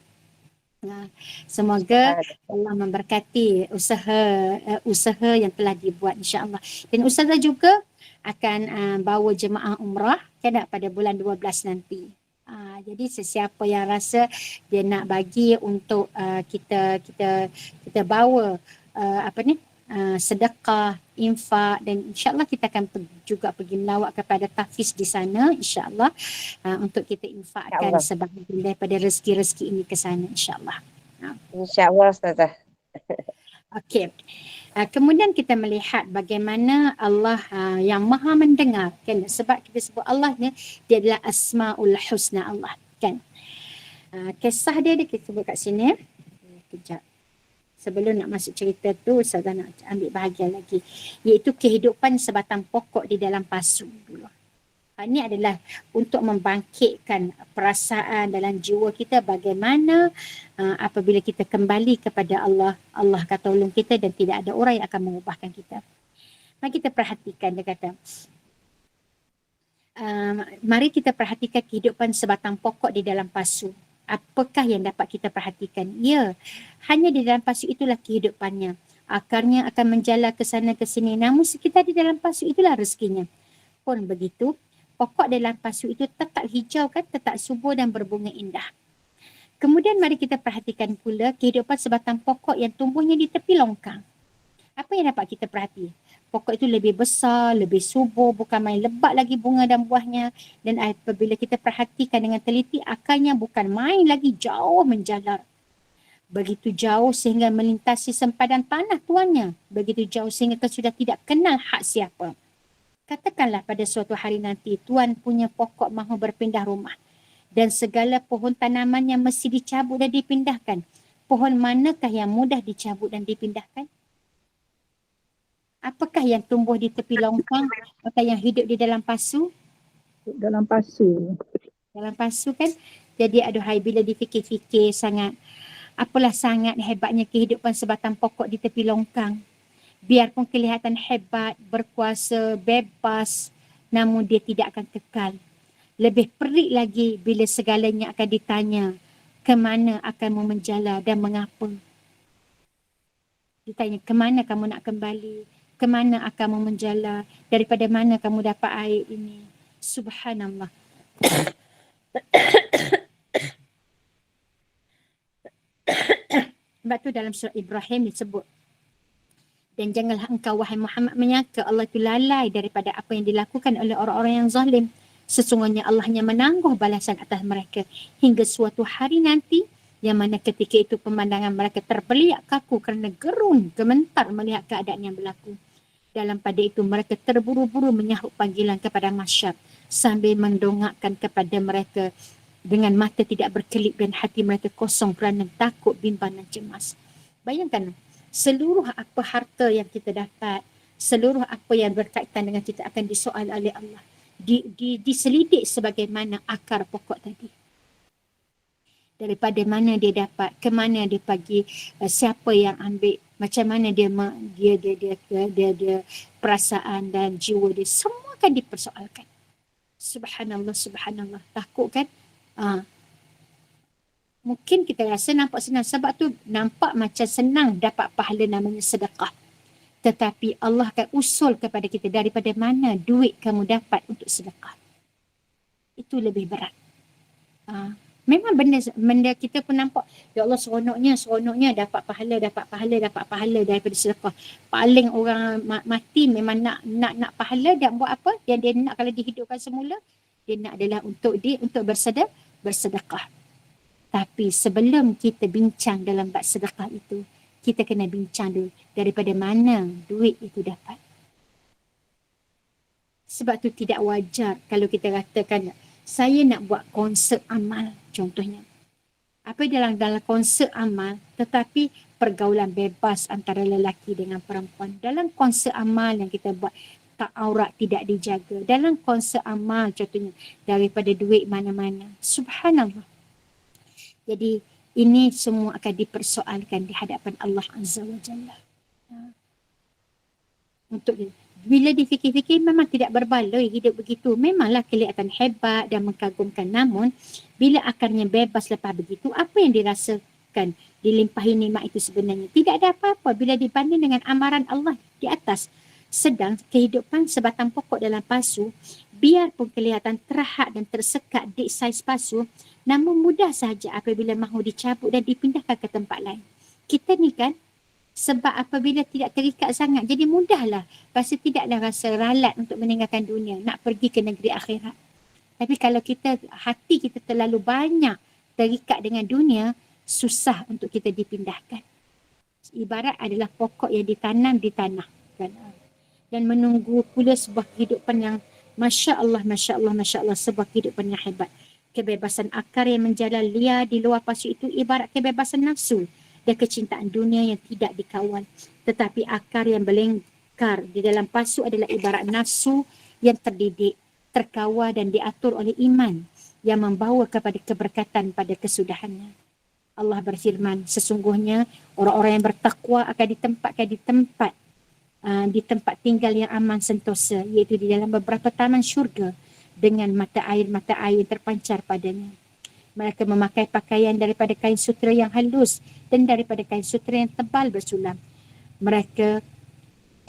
Semoga Allah memberkati usaha yang telah dibuat, insya-Allah. Dan ustazah juga akan bawa jemaah umrah pada bulan 12 nanti. Jadi sesiapa yang rasa dia nak bagi untuk kita bawa sedekah, infak, dan insya-Allah kita akan juga pergi melawat kepada tahfiz di sana, insya-Allah, untuk kita infakkan sebahagian daripada rezeki-rezeki ini ke sana, insya-Allah. Insya-Allah ustazah. Okey. Kemudian kita melihat bagaimana Allah yang maha mendengar kan, sebab kita sebut Allah ni dia adalah asmaul husna Allah kan. Kisah dia kita sebut kat sini. Kejap. Sebelum nak masuk cerita tu, saya nak ambil bahagian lagi, iaitu kehidupan sebatang pokok di dalam pasu dulu. Ini adalah untuk membangkitkan perasaan dalam jiwa kita bagaimana apabila kita kembali kepada Allah, Allah akan tolong kita dan tidak ada orang yang akan mengubahkan kita. Mari kita perhatikan, dia kata, mari kita perhatikan kehidupan sebatang pokok di dalam pasu. Apakah yang dapat kita perhatikan? Ya, hanya di dalam pasu itulah kehidupannya. Akarnya akan menjala ke sana ke sini, namun sekitar di dalam pasu itulah rezekinya. Pun begitu, pokok dalam pasu itu tetap hijau kan, tetap subur dan berbunga indah. Kemudian mari kita perhatikan pula kehidupan sebatang pokok yang tumbuhnya di tepi longkang. Apa yang dapat kita perhati? Pokok itu lebih besar, lebih subur, bukan main lebat lagi bunga dan buahnya. Dan apabila kita perhatikan dengan teliti, akarnya bukan main lagi, jauh menjalar. Begitu jauh sehingga melintasi sempadan tanah tuannya. Begitu jauh sehingga sudah tidak kenal hak siapa. Katakanlah pada suatu hari nanti tuan punya pokok mahu berpindah rumah dan segala pohon tanamannya mesti dicabut dan dipindahkan. Pohon manakah yang mudah dicabut dan dipindahkan? Apakah yang tumbuh di tepi longkang atau yang hidup di dalam pasu? Dalam pasu. Dalam pasu kan? Jadi aduhai, bila difikir-fikir sangat, apalah sangat hebatnya kehidupan sebatang pokok di tepi longkang. Biarpun kelihatan hebat, berkuasa, bebas, namun dia tidak akan kekal. Lebih perik lagi bila segalanya akan ditanya, ke mana akan menjala dan mengapa. Ditanya, ke mana kamu nak kembali? Ke mana akan menjala? Daripada mana kamu dapat air ini? Subhanallah. Sebab tu dalam surah Ibrahim disebut, dan janganlah engkau wahai Muhammad menyangka Allah itu lalai daripada apa yang dilakukan oleh orang-orang yang zalim. Sesungguhnya Allah hanya menangguh balasan atas mereka hingga suatu hari nanti, yang mana ketika itu pemandangan mereka terbeliak kaku kerana gerun gementar melihat keadaan yang berlaku. Dalam pada itu mereka terburu-buru menyahut panggilan kepada masyar sambil mendongakkan kepada mereka dengan mata tidak berkelip dan hati mereka kosong kerana takut, bimbang dan cemas. Bayangkan, seluruh apa harta yang kita dapat, seluruh apa yang berkaitan dengan kita akan disoal oleh Allah. Diselidik sebagaimana akar pokok tadi. Daripada mana dia dapat, ke mana dia pergi, siapa yang ambil, macam mana dia perasaan dan jiwa dia, semua akan dipersoalkan. Subhanallah, subhanallah. Takut kan? Mungkin kita rasa nampak senang, sebab tu nampak macam senang dapat pahala namanya sedekah. Tetapi Allah akan usul kepada kita, daripada mana duit kamu dapat untuk sedekah. Itu lebih berat. Memang benda kita pun nampak, ya Allah seronoknya dapat pahala daripada sedekah. Paling orang mati memang nak pahala, dan buat apa? Yang dia nak kalau dihidupkan semula, dia nak adalah untuk bersedekah. Tapi sebelum kita bincang dalam bab sedekah itu, kita kena bincang dulu daripada mana duit itu dapat. Sebab tu tidak wajar kalau kita katakan, saya nak buat konsert amal contohnya. Apa dalam konsert amal, tetapi pergaulan bebas antara lelaki dengan perempuan. Dalam konsert amal yang kita buat, tak aurat tidak dijaga. Dalam konsert amal contohnya, daripada duit mana-mana. Subhanallah. Jadi ini semua akan dipersoalkan di hadapan Allah Azza wa Jalla. Untuk bila difikir-fikir memang tidak berbaloi hidup begitu. Memanglah kelihatan hebat dan mengagumkan, namun bila akarnya bebas lepas begitu, apa yang dirasakan dilimpahi nikmat itu sebenarnya? Tidak ada apa-apa bila dibanding dengan amaran Allah di atas. Sedang kehidupan sebatang pokok dalam pasu, biarpun kelihatan terhad dan tersekat di saiz pasu, namun mudah sahaja apabila mahu dicabut dan dipindahkan ke tempat lain. Kita ni kan, sebab apabila tidak terikat sangat, jadi mudahlah. Rasa tidaklah rasa ralat untuk meninggalkan dunia, nak pergi ke negeri akhirat. Tapi kalau hati kita terlalu banyak terikat dengan dunia, susah untuk kita dipindahkan. ibarat adalah pokok yang ditanam di tanah kan. Dan menunggu pula sebuah kehidupan yang Masya Allah, Masya Allah, Masya Allah, sebuah kehidupan yang hebat. Kebebasan akar yang menjalar liar di luar pasu itu ibarat kebebasan nafsu dan kecintaan dunia yang tidak dikawal. Tetapi akar yang berlengkar di dalam pasu adalah ibarat nafsu yang terdidik, terkawal dan diatur oleh iman yang membawa kepada keberkatan pada kesudahannya. Allah berfirman, sesungguhnya orang-orang yang bertakwa akan ditempatkan di tempat tinggal yang aman sentosa, iaitu di dalam beberapa taman syurga dengan mata air yang terpancar padanya. Mereka memakai pakaian daripada kain sutera yang halus dan daripada kain sutera yang tebal bersulam. Mereka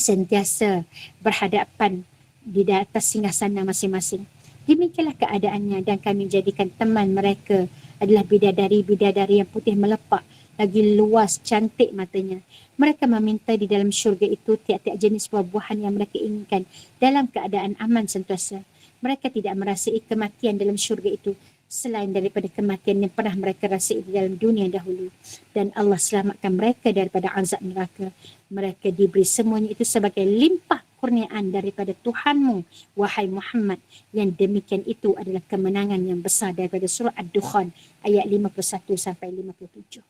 sentiasa berhadapan di atas singgasana masing-masing. Demikianlah keadaannya dan kami jadikan teman mereka adalah bidadari-bidadari yang putih melepak, lagi luas cantik matanya. Mereka meminta di dalam syurga itu tiap-tiap jenis buah-buahan yang mereka inginkan dalam keadaan aman sentosa. Mereka tidak merasai kematian dalam syurga itu selain daripada kematian yang pernah mereka rasai di dalam dunia dahulu. Dan Allah selamatkan mereka daripada azab neraka. Mereka diberi semuanya itu sebagai limpah kurniaan daripada Tuhanmu, wahai Muhammad. Yang demikian itu adalah kemenangan yang besar daripada surah Ad-Dukhan ayat 51 sampai 57.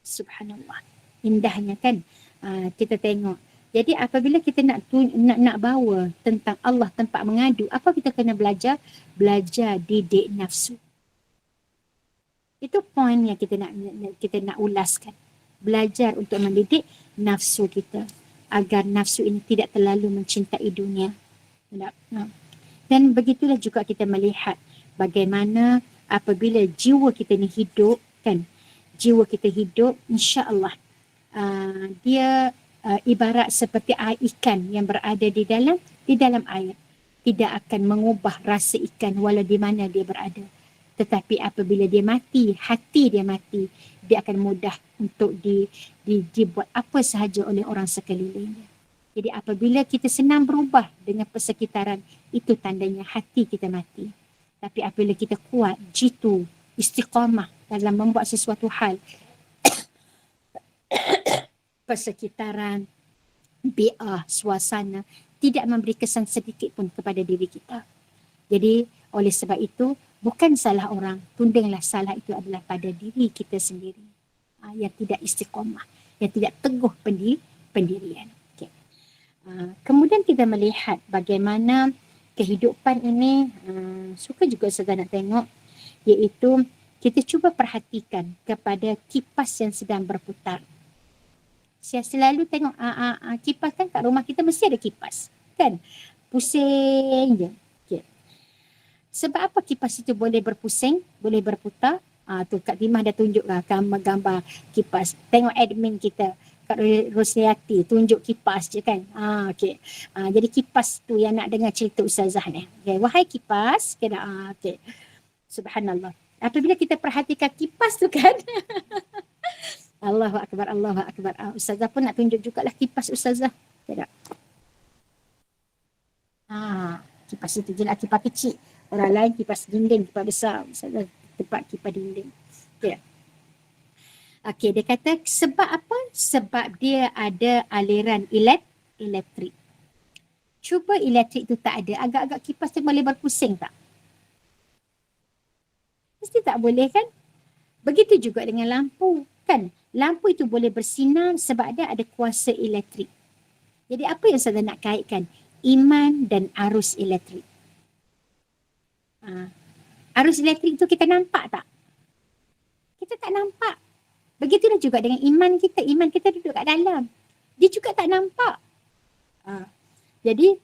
Subhanallah. Indahnya kan kita tengok. Jadi apabila kita nak bawa tentang Allah tempat mengadu, apa kita kena belajar? Belajar didik nafsu. Itu poin yang kita nak ulaskan. Belajar untuk mendidik nafsu kita agar nafsu ini tidak terlalu mencintai dunia. Dan begitulah juga kita melihat bagaimana apabila jiwa kita ni hidup kan, jiwa kita hidup, insya-Allah dia ibarat seperti air ikan yang berada di dalam air. Tidak akan mengubah rasa ikan walau di mana dia berada. Tetapi apabila dia mati, hati dia mati, dia akan mudah untuk dibuat apa sahaja oleh orang sekelilingnya. Jadi apabila kita senang berubah dengan persekitaran, itu tandanya hati kita mati. Tapi apabila kita kuat, jitu, istiqamah dalam membuat sesuatu hal, persekitaran, bi'ah, suasana, tidak memberi kesan sedikit pun kepada diri kita. Jadi oleh sebab itu, bukan salah orang, tundinglah salah itu adalah pada diri kita sendiri. Yang tidak istiqamah, yang tidak teguh pendirian. Okay. Kemudian kita melihat bagaimana kehidupan ini, suka juga saya nak tengok, iaitu kita cuba perhatikan kepada kipas yang sedang berputar. Saya selalu tengok kipas kan kat rumah kita mesti ada kipas. Kan? Pusing je. Okay. Sebab apa kipas itu boleh berpusing, boleh berputar? Tu Kak Timah dah tunjuk lah gambar kipas. Tengok admin kita, Kak Rosliati, tunjuk kipas je kan. Okay. Jadi kipas tu yang nak dengar cerita Ustazah ni. Okay. Wahai kipas, kena okay. Subhanallah. Apabila kita perhatikan kipas tu kan, Allahu Akbar, Allahu Akbar. Ustazah pun nak tunjuk jugalah kipas Ustazah. Tak? Kipas itu je lah, kipas kecil. Orang lain kipas dinding, kipas besar. Ustazah tempat kipas dinding. Okay. Okay, dia kata sebab apa? Sebab dia ada aliran elektrik. Cuba elektrik itu tak ada, agak-agak kipas tu boleh berpusing tak? Mesti tak boleh kan? Begitu juga dengan lampu kan? Lampu itu boleh bersinar sebab dia ada kuasa elektrik. Jadi apa yang saya nak kaitkan? Iman dan arus elektrik. Arus elektrik itu kita nampak tak? Kita tak nampak. Begitulah juga dengan iman kita. Iman kita duduk kat dalam. Dia juga tak nampak. Jadi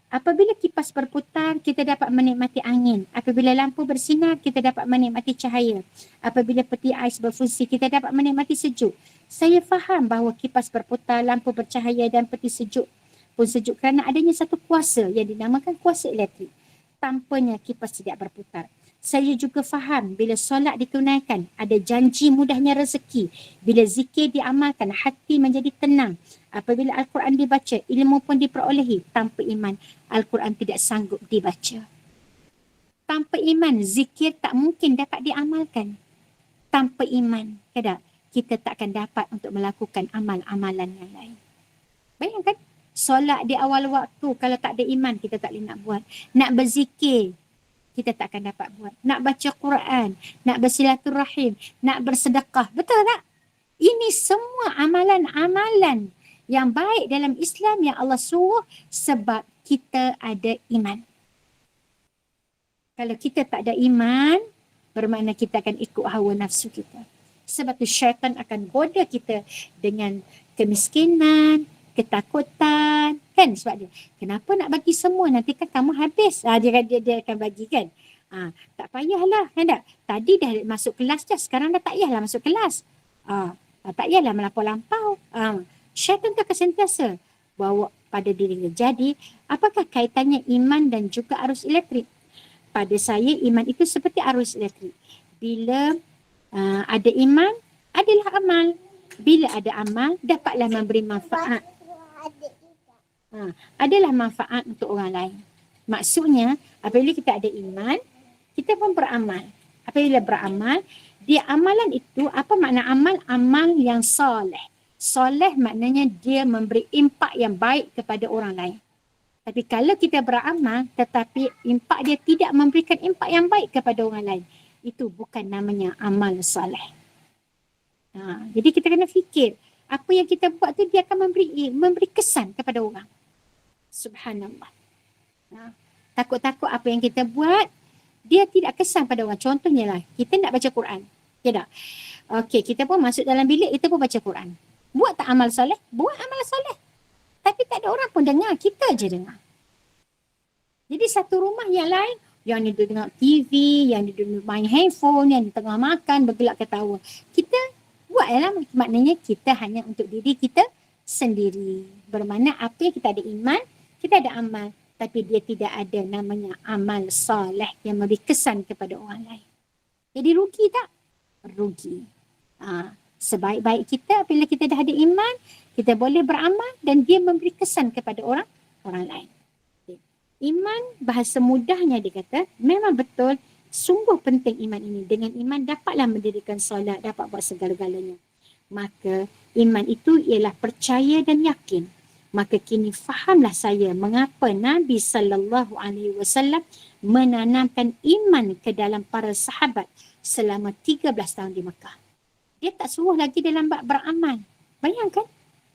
apabila kipas berputar, kita dapat menikmati angin. Apabila lampu bersinar, kita dapat menikmati cahaya. Apabila peti ais berfungsi, kita dapat menikmati sejuk. Saya faham bahawa kipas berputar, lampu bercahaya dan peti sejuk pun sejuk kerana adanya satu kuasa yang dinamakan kuasa elektrik. Tanpanya kipas tidak berputar. Saya juga faham bila solat ditunaikan, ada janji mudahnya rezeki. Bila zikir diamalkan, hati menjadi tenang. Apabila Al-Quran dibaca, ilmu pun diperolehi. Tanpa iman, Al-Quran tidak sanggup dibaca. Tanpa iman, zikir tak mungkin dapat diamalkan. Tanpa iman, kita tak akan dapat untuk melakukan amal-amalan yang lain. Bayangkan, solat di awal waktu, kalau tak ada iman, kita tak boleh nak buat. Nak berzikir, kita tak akan dapat buat. Nak baca Quran, nak bersilaturahim, nak bersedekah. Betul tak? Ini semua amalan-amalan yang baik dalam Islam yang Allah suruh sebab kita ada iman. Kalau kita tak ada iman, bermakna kita akan ikut hawa nafsu kita. Sebab tu syaitan akan goda kita dengan kemiskinan, ketakutan, kan? Sebab dia, kenapa nak bagi semua? Nanti kan kamu habis. Dia akan bagi, kan? Tak payahlah, kan tak? Tadi dah masuk kelas dah, sekarang dah tak payahlah masuk kelas. Tak payahlah melampau-lampau. Syaitan tu akan sentiasa bawa pada diri dia. Jadi, apakah kaitannya iman dan juga arus elektrik? Pada saya, iman itu seperti arus elektrik. Bila ada iman, adalah amal. Bila ada amal, dapatlah memberi manfaat. Adalah manfaat untuk orang lain. Maksudnya, apabila kita ada iman, kita pun beramal. Apabila beramal, dia amalan itu, apa makna amal? Amal yang soleh. Soleh maknanya dia memberi impak yang baik kepada orang lain. Tapi kalau kita beramal tetapi impak dia tidak memberikan impak yang baik kepada orang lain, itu bukan namanya amal soleh. Jadi kita kena fikir, apa yang kita buat tu dia akan memberi kesan kepada orang. Subhanallah. Takut-takut apa yang kita buat, dia tidak kesan pada orang. Contohnya lah, kita nak baca Quran. Ya tak? Okey, kita pun masuk dalam bilik, kita pun baca Quran. Buat tak amal soleh? Buat amal soleh. Tapi tak ada orang pun dengar, kita je dengar. Jadi satu rumah yang lain, yang dia dengar TV, yang dia main handphone, yang dia tengah makan, bergelak ketawa. Kita buat lah, maknanya kita hanya untuk diri kita sendiri. Bermakna apa yang kita ada iman, kita ada amal. Tapi dia tidak ada namanya amal soleh yang memberi kesan kepada orang lain. Jadi rugi tak? Rugi. Sebaik-baik kita, apabila kita dah ada iman, kita boleh beramal dan dia memberi kesan kepada orang lain. Iman, bahasa mudahnya dia kata, memang betul, sungguh penting iman ini. Dengan iman dapatlah mendirikan solat, dapat buat segala-galanya. Maka iman itu ialah percaya dan yakin. Maka kini fahamlah saya mengapa Nabi SAW menanamkan iman ke dalam para sahabat selama 13 tahun di Mekah. Dia tak suruh lagi dalam bab beramal. Bayangkan,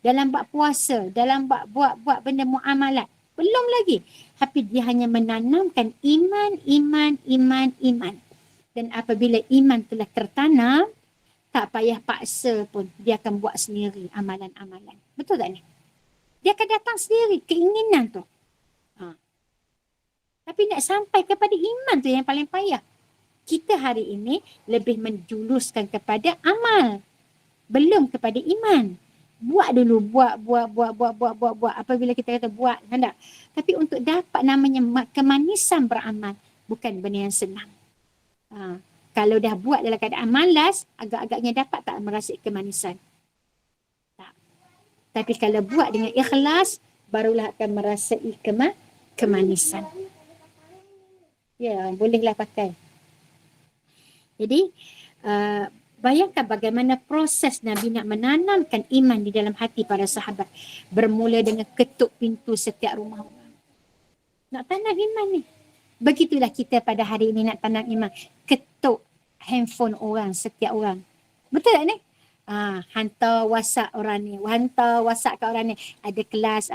dalam bab puasa, dalam bab buat benda muamalat. Belum lagi. Tapi dia hanya menanamkan iman. Dan apabila iman telah tertanam, tak payah paksa pun. Dia akan buat sendiri amalan-amalan. Betul tak ni? Dia akan datang sendiri, keinginan tu. Tapi nak sampai kepada iman tu yang paling payah. Kita hari ini lebih menjuluskan kepada amal. Belum kepada iman. Buat dulu, buat. Apabila kita kata buat, kan tak? Tapi untuk dapat namanya kemanisan beramal, bukan benda yang senang. Kalau dah buat dalam keadaan malas, agak-agaknya dapat tak merasai kemanisan? Tak. Tapi kalau buat dengan ikhlas, barulah akan merasai kemanisan. Ya, bolehlah pakai. Jadi, bayangkan bagaimana proses Nabi nak menanamkan iman di dalam hati para sahabat. Bermula dengan ketuk pintu setiap rumah orang. Nak tanam iman ni. Begitulah kita pada hari ini nak tanam iman. Ketuk handphone orang, setiap orang. Betul tak ni? Hantar WhatsApp orang ni. Hantar WhatsApp ke orang ni. Ada kelas.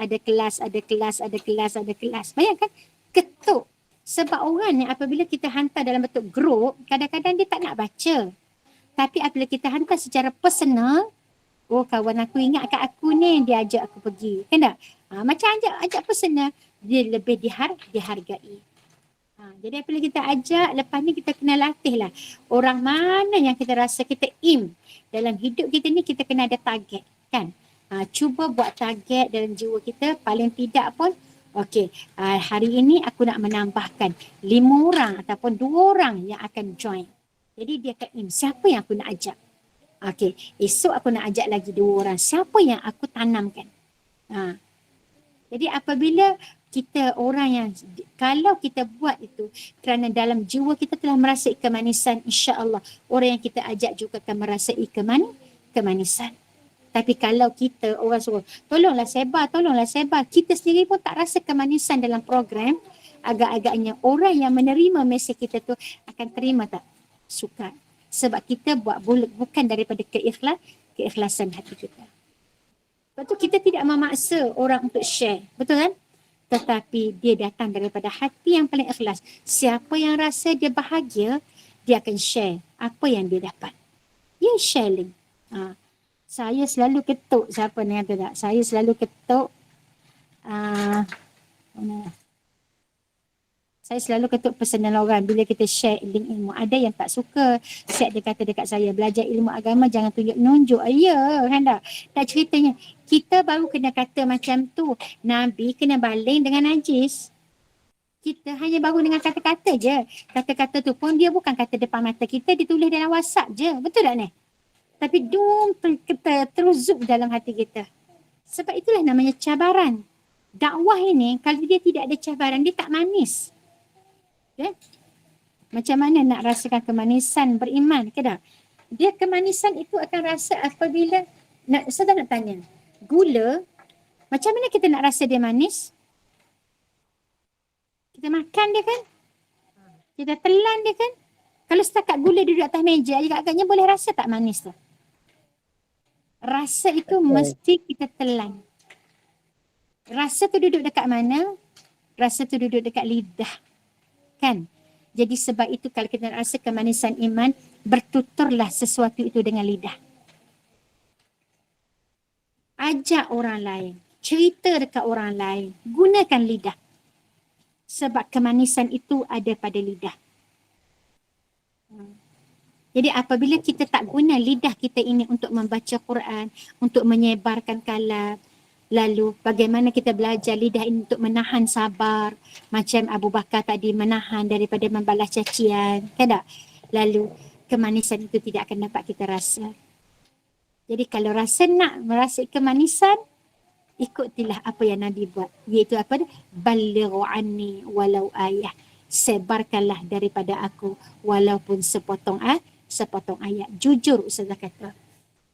Bayangkan, ketuk. Sebab orang ni apabila kita hantar dalam bentuk grup, kadang-kadang dia tak nak baca. Tapi apabila kita hantar secara personal, oh kawan aku ingat kat aku ni, dia ajak aku pergi. Kan tak? Macam ajak personal, dia lebih dihargai. Jadi apabila kita ajak, lepas ni kita kena latih lah. Orang mana yang kita rasa kita dalam hidup kita ni, kita kena ada target. Kan? Cuba buat target dalam jiwa kita, paling tidak pun, okey, hari ini aku nak menambahkan 5 orang ataupun 2 orang yang akan join. Jadi dia akan siapa yang aku nak ajak? Okey, esok aku nak ajak lagi 2 orang. Siapa yang aku tanamkan? Jadi apabila kita orang yang, kalau kita buat itu kerana dalam jiwa kita telah merasai kemanisan, insya-Allah orang yang kita ajak juga akan merasai kemanisan. Tapi kalau kita orang suruh tolonglah sebar, kita sendiri pun tak rasa kemanisan dalam program, agak-agaknya orang yang menerima mesej kita tu akan terima tak? Suka. Sebab kita buat bukan daripada keikhlasan hati kita. Lepas tu kita tidak memaksa orang untuk share, betul kan? Tetapi dia datang daripada hati yang paling ikhlas. Siapa yang rasa dia bahagia, dia akan share apa yang dia dapat. Dia share link. Saya selalu ketuk, siapa ni kata tak? Saya selalu ketuk, saya selalu ketuk personal orang bila kita share link ilmu. Ada yang tak suka. Siap dia kata dekat saya, belajar ilmu agama jangan tunjuk nunjuk. Ya, kan tak? Tak ceritanya. Kita baru kena kata macam tu. Nabi kena baling dengan najis. Kita hanya baru dengan kata-kata je. Kata-kata tu pun dia bukan kata depan mata kita, dia tulis dalam WhatsApp je. Betul tak ni? Tapi kita terus dalam hati kita. Sebab itulah namanya cabaran. Dakwah ini kalau dia tidak ada cabaran, dia tak manis. Okay? Macam mana nak rasakan kemanisan beriman ke tak? Dia kemanisan itu akan rasa apabila, saya nak tanya, gula, macam mana kita nak rasa dia manis? Kita makan dia kan? Kita telan dia kan? Kalau setakat gula duduk atas meja, agaknya boleh rasa tak manis tu? Rasa itu mesti kita telan. Rasa tu duduk dekat mana? Rasa tu duduk dekat lidah. Kan? Jadi sebab itu kalau kita rasa kemanisan iman, bertuturlah sesuatu itu dengan lidah. Ajak orang lain. Cerita dekat orang lain. Gunakan lidah. Sebab kemanisan itu ada pada lidah. Jadi apabila kita tak guna lidah kita ini untuk membaca Quran, untuk menyebarkan kalam, lalu bagaimana kita belajar lidah ini untuk menahan sabar, macam Abu Bakar tadi menahan daripada membalas cacian, kan tak? Lalu kemanisan itu tidak akan dapat kita rasa. Jadi kalau rasa nak merasa kemanisan, ikutilah apa yang Nabi buat. Iaitu apa? Balighu anni walau ayah. Sebarkanlah daripada aku walaupun sepotong ayat. Jujur Ustazah kata,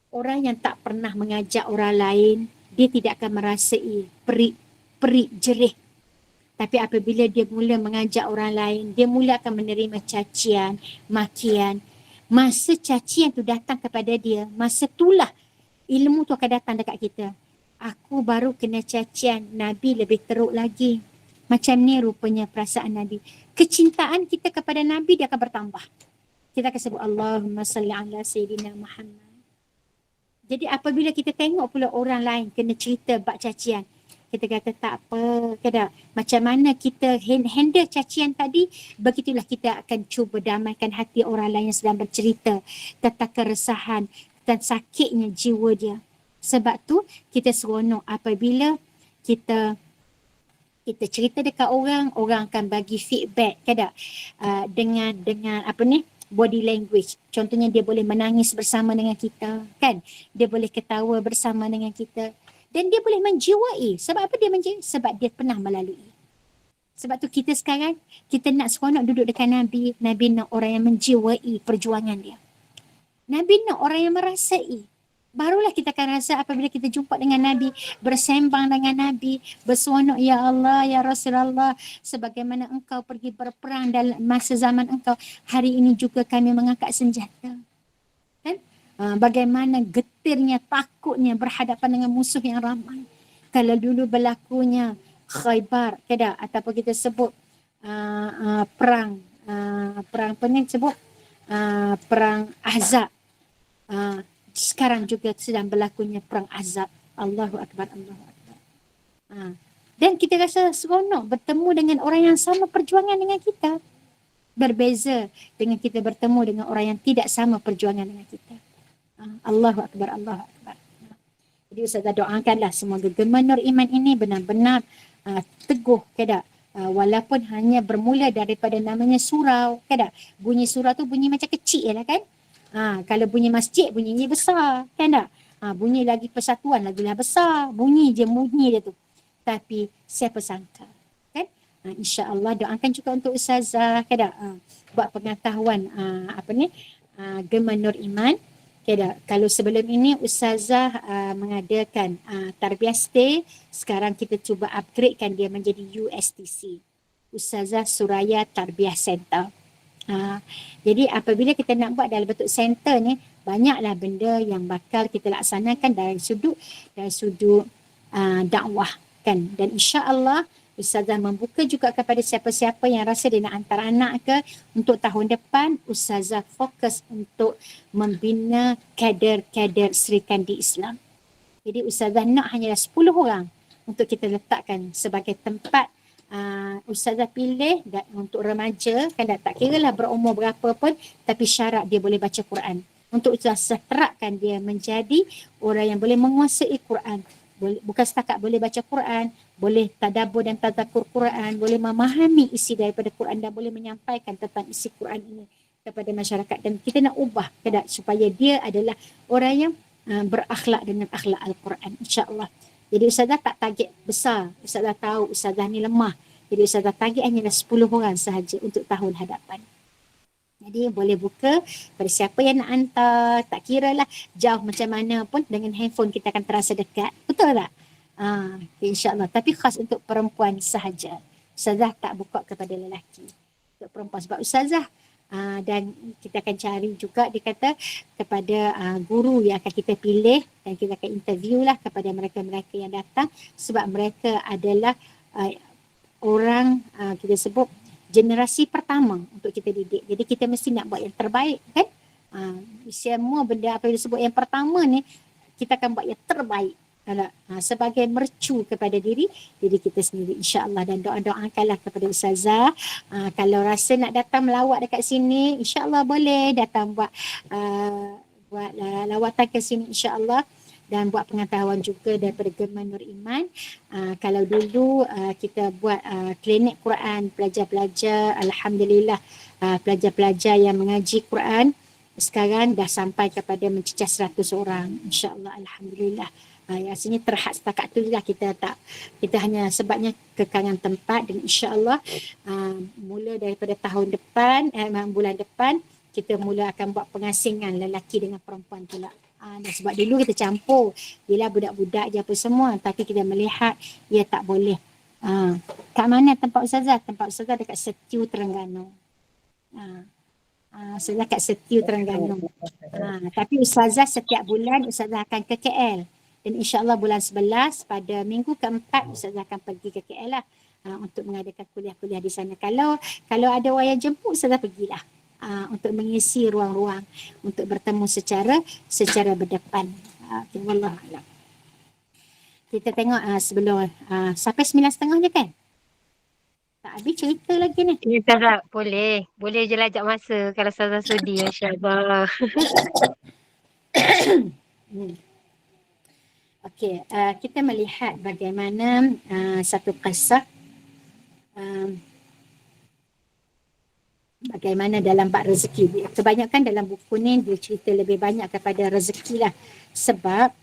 orang yang tak pernah mengajak orang lain, dia tidak akan merasai perik jerih. Tapi apabila dia mula mengajak orang lain, dia mula akan menerima cacian, makian. Masa cacian tu datang kepada dia, masa itulah ilmu tu akan datang dekat kita. Aku baru kena cacian, Nabi lebih teruk lagi. Macam ni rupanya perasaan Nabi. Kecintaan kita kepada Nabi dia akan bertambah. Kita akan sebut Allahumma salli ala Sayyidina Muhammad. Jadi apabila kita tengok pula orang lain kena cerita bab cacian, kita kata tak apa, kada. Macam mana kita handle cacian tadi, begitulah kita akan cuba damaikan hati orang lain yang sedang bercerita tentang keresahan dan sakitnya jiwa dia. Sebab tu kita seronok apabila kita cerita dekat orang, orang akan bagi feedback, kada? Dengan apa ni? Body language. Contohnya dia boleh menangis bersama dengan kita, kan? Dia boleh ketawa bersama dengan kita. Dan dia boleh menjiwai. Sebab apa dia menjiwai? Sebab dia pernah melalui. Sebab tu kita sekarang, kita nak seronok duduk dekat Nabi. Nabi nak orang yang menjiwai perjuangan dia. Nabi nak orang yang merasai. Barulah kita akan rasa apabila kita jumpa dengan Nabi, bersembang dengan Nabi, berseronok, Ya Allah, Ya Rasulullah, sebagaimana engkau pergi berperang dalam masa zaman engkau, hari ini juga kami mengangkat senjata. Kan? Bagaimana getirnya, takutnya berhadapan dengan musuh yang ramai. Kalau dulu berlakunya Khaybar, kada, ataupun kita sebut perang apa ni sebut, perang Ahzab. Sekarang juga sedang berlakunya perang Ahzab. Allahu Akbar, Allahu Akbar. Dan kita rasa seronok bertemu dengan orang yang sama perjuangan dengan kita. Berbeza dengan kita bertemu dengan orang yang tidak sama perjuangan dengan kita. Allahu Akbar, Allahu Akbar. Jadi Ustazah doakanlah semoga Gema Nur Iman ini benar-benar teguh, kada. Walaupun hanya bermula daripada namanya surau, kada. Bunyi surau tu bunyi macam kecil lah kan. Kalau bunyi masjid, bunyinya besar, kan tak? Bunyi lagi persatuan, lagilah besar. Bunyi dia tu. Tapi siapa sangka, kan? InsyaAllah doakan juga untuk Ustazah, kan tak? Buat pengetahuan, Gema Nur Iman. Okay dah. Kalau sebelum ini Ustazah mengadakan Tarbiyah Stay, sekarang kita cuba upgradekan dia menjadi USTC. Ustazah Suraya Tarbiyah Center. Jadi apabila kita nak buat dalam bentuk center ni, banyaklah benda yang bakal kita laksanakan dari sudut dakwah kan. Dan insya-Allah Ustazah membuka juga kepada siapa-siapa yang rasa dia nak hantar anak ke, untuk tahun depan Ustazah fokus untuk membina kader-kader Sri Kandi Islam. Jadi Ustazah nak hanyalah 10 orang untuk kita letakkan sebagai tempat Ustazah pilih untuk remaja, kan tak kira lah berumur berapa pun, tapi syarat dia boleh baca Quran. Untuk Ustazah terapkan dia menjadi orang yang boleh menguasai Quran. Bukan setakat boleh baca Quran, boleh tadabbur dan tadzakur Quran, boleh memahami isi daripada Quran dan boleh menyampaikan tentang isi Quran ini kepada masyarakat. Dan kita nak ubah supaya dia adalah orang yang berakhlak dengan akhlak Al-Quran, insya-Allah. Jadi Ustazah tak target besar. Ustazah tahu Ustazah ni lemah. Jadi Ustazah target hanyalah 10 orang sahaja untuk tahun hadapan. Jadi boleh buka pada siapa yang nak hantar, tak kira lah jauh macam mana pun, dengan handphone kita akan terasa dekat. Betul tak? InsyaAllah. Tapi khas untuk perempuan sahaja. Ustazah tak buka kepada lelaki. Untuk perempuan. Sebab Ustazah dan kita akan cari juga, dia kata, kepada guru yang akan kita pilih, dan kita akan interview lah kepada mereka-mereka yang datang, sebab mereka adalah orang kita sebut generasi pertama untuk kita didik. Jadi kita mesti nak buat yang terbaik kan. Semua benda apa yang disebut yang pertama ni, kita akan buat yang terbaik sebagai mercu kepada diri kita sendiri, insya-Allah. Dan doa-doakanlah kepada Ustazah, kalau rasa nak datang melawat dekat sini, insya-Allah boleh datang buat lawatan ke sini, insya-Allah. Dan buat pengetahuan juga daripada German Nur Iman. Kalau dulu kita buat klinik Quran, pelajar-pelajar, alhamdulillah pelajar-pelajar yang mengaji Quran sekarang dah sampai kepada mencecah 100 orang, insya-Allah, alhamdulillah. Rasanya terhad setakat tu lah, kita hanya sebabnya kekangan tempat. Dan insya-Allah mula daripada tahun depan, bulan depan, kita mula akan buat pengasingan lelaki dengan perempuan pula. Dan sebab dulu kita campur, bila budak-budak je apa semua, tapi kita melihat ia tak boleh. Kat mana tempat Ustazah? Tempat Ustazah dekat Setiu Terengganu. Ustazah kat Setiu Terengganu. Tapi Ustazah setiap bulan Ustazah akan ke KL. Dan insya-Allah bulan 11 pada minggu keempat Ustazah akan pergi ke KL lah, untuk mengadakan kuliah-kuliah di sana. Kalau ada orang yang jemput, Ustazah pergilah. Untuk mengisi ruang-ruang untuk bertemu secara berdepan. Wallahualam. Kita tengok sebelum sampai 9.30 je kan? Tak habis cerita lagi ni. Ustazah, boleh je lah ajak masa kalau Ustazah sudi, insya-Allah. Okey, kita melihat bagaimana satu kisah bagaimana dalam bab rezeki. Kebanyakan dalam buku ni dia cerita lebih banyak kepada rezeki lah. Sebab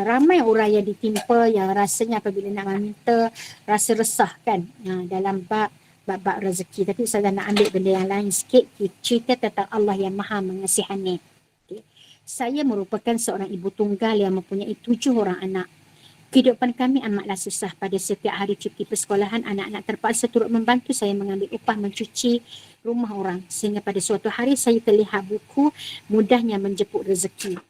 ramai orang yang ditimpa yang rasanya apabila nak meminta rasa resah kan, dalam bab rezeki. Tapi Ustazah nak ambil benda yang lain sikit, cerita tentang Allah yang Maha Mengasihani. Okay. Saya merupakan seorang ibu tunggal yang mempunyai 7 orang anak. Kehidupan kami amatlah susah. Pada setiap hari cuti persekolahan, anak-anak terpaksa turut membantu saya mengambil upah mencuci rumah orang. Sehingga pada suatu hari saya terlihat buku Mudahnya Menjemput Rezeki.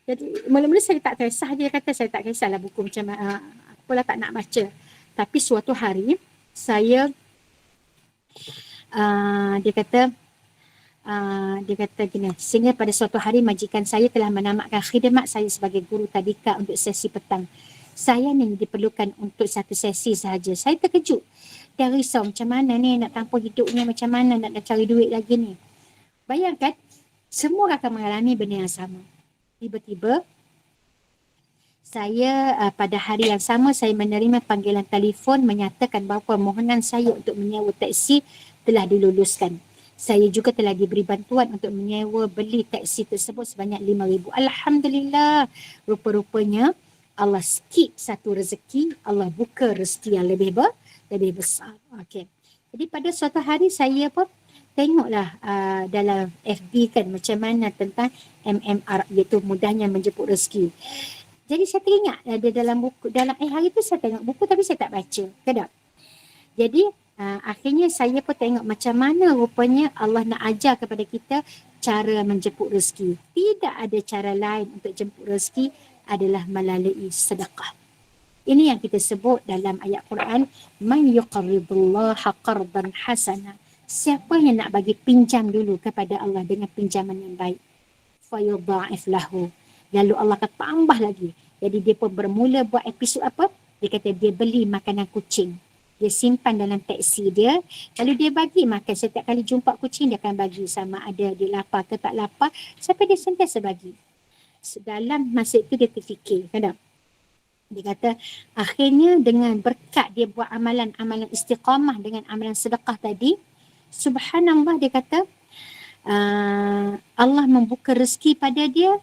Jadi mula-mula saya tak kisah, dia kata saya tak kisahlah buku macam apalah, tak nak baca. Tapi suatu hari saya dia kata gini, sehingga pada suatu hari majikan saya telah menamatkan khidmat saya sebagai guru tadika untuk sesi petang. Saya ni diperlukan untuk satu sesi sahaja. Saya terkejut dan risau, macam mana ni nak tampung hidup ni, macam mana nak cari duit lagi ni. Bayangkan, semua akan mengalami benda yang sama. Tiba-tiba, saya pada hari yang sama saya menerima panggilan telefon menyatakan bahawa permohonan saya untuk menyewa taksi telah diluluskan. Saya juga telah diberi bantuan untuk menyewa beli taksi tersebut sebanyak RM5,000. Alhamdulillah, rupa-rupanya Allah skip satu rezeki, Allah buka rezeki yang lebih besar. Okey. Jadi pada suatu hari saya pun tengoklah dalam FB kan macam mana tentang MMR, iaitu mudahnya menjemput rezeki. Jadi saya teringat ada dalam buku, hari tu saya tengok buku tapi saya tak baca. Kedap. Jadi akhirnya saya pun tengok macam mana rupanya Allah nak ajar kepada kita cara menjemput rezeki. Tidak ada cara lain untuk jemput rezeki adalah melalui sedekah. Ini yang kita sebut dalam ayat Quran, man yuqridullaha qardan hasana. Siapa yang nak bagi pinjam dulu kepada Allah dengan pinjaman yang baik, fayudha'if lahu. Lalu Allah akan tambah lagi. Jadi dia pun bermula buat episod apa? Dia kata dia beli makanan kucing. Dia simpan dalam teksi dia. Lalu dia bagi makan. Setiap kali jumpa kucing dia akan bagi, sama ada dia lapar ke tak lapar. Sampai dia sentiasa bagi. Dalam masa itu dia terfikir. Kan tak? Dia kata akhirnya dengan berkat dia buat amalan-amalan istiqamah dengan amalan sedekah tadi, subhanallah dia kata Allah membuka rezeki pada dia,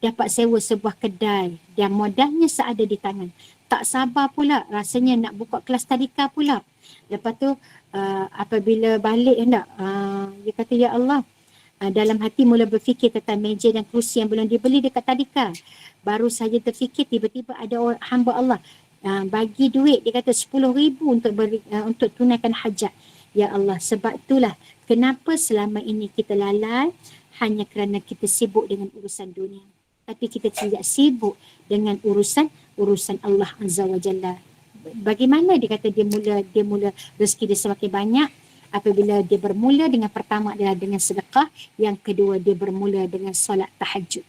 dapat sewa sebuah kedai dan modalnya seada di tangan. Tak sabar pula rasanya nak buka kelas tadika pula. Lepas tu apabila balik dia kata ya Allah, dalam hati mula berfikir tentang meja dan kerusi yang belum dibeli dekat tadika. Baru saja terfikir tiba-tiba ada orang hamba Allah bagi duit, dia kata 10,000 untuk tunaikan hajat. Ya Allah, sebab itulah kenapa selama ini kita lalai hanya kerana kita sibuk dengan urusan dunia. Tapi kita tidak sibuk dengan urusan Allah Azza wa Jalla. Bagaimana dia kata dia mula rezeki dia semakin banyak apabila dia bermula dengan pertama adalah dengan sedekah, yang kedua dia bermula dengan solat tahajud.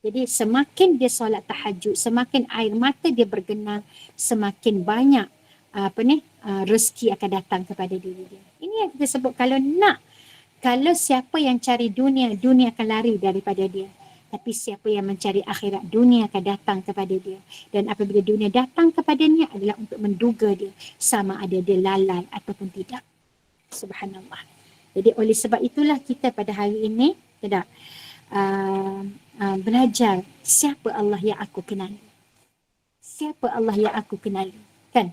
Jadi semakin dia solat tahajud, semakin air mata dia bergenang, semakin banyak rezeki akan datang kepada diri dia. Ini yang kita sebut kalau siapa yang cari dunia akan lari daripada dia. Tapi siapa yang mencari akhirat, dunia akan datang kepada dia. Dan apabila dunia datang kepadanya adalah untuk menduga dia sama ada dia lalai ataupun tidak. Subhanallah. Jadi oleh sebab itulah kita pada hari ini belajar siapa Allah yang aku kenali. Siapa Allah yang aku kenali. Kan?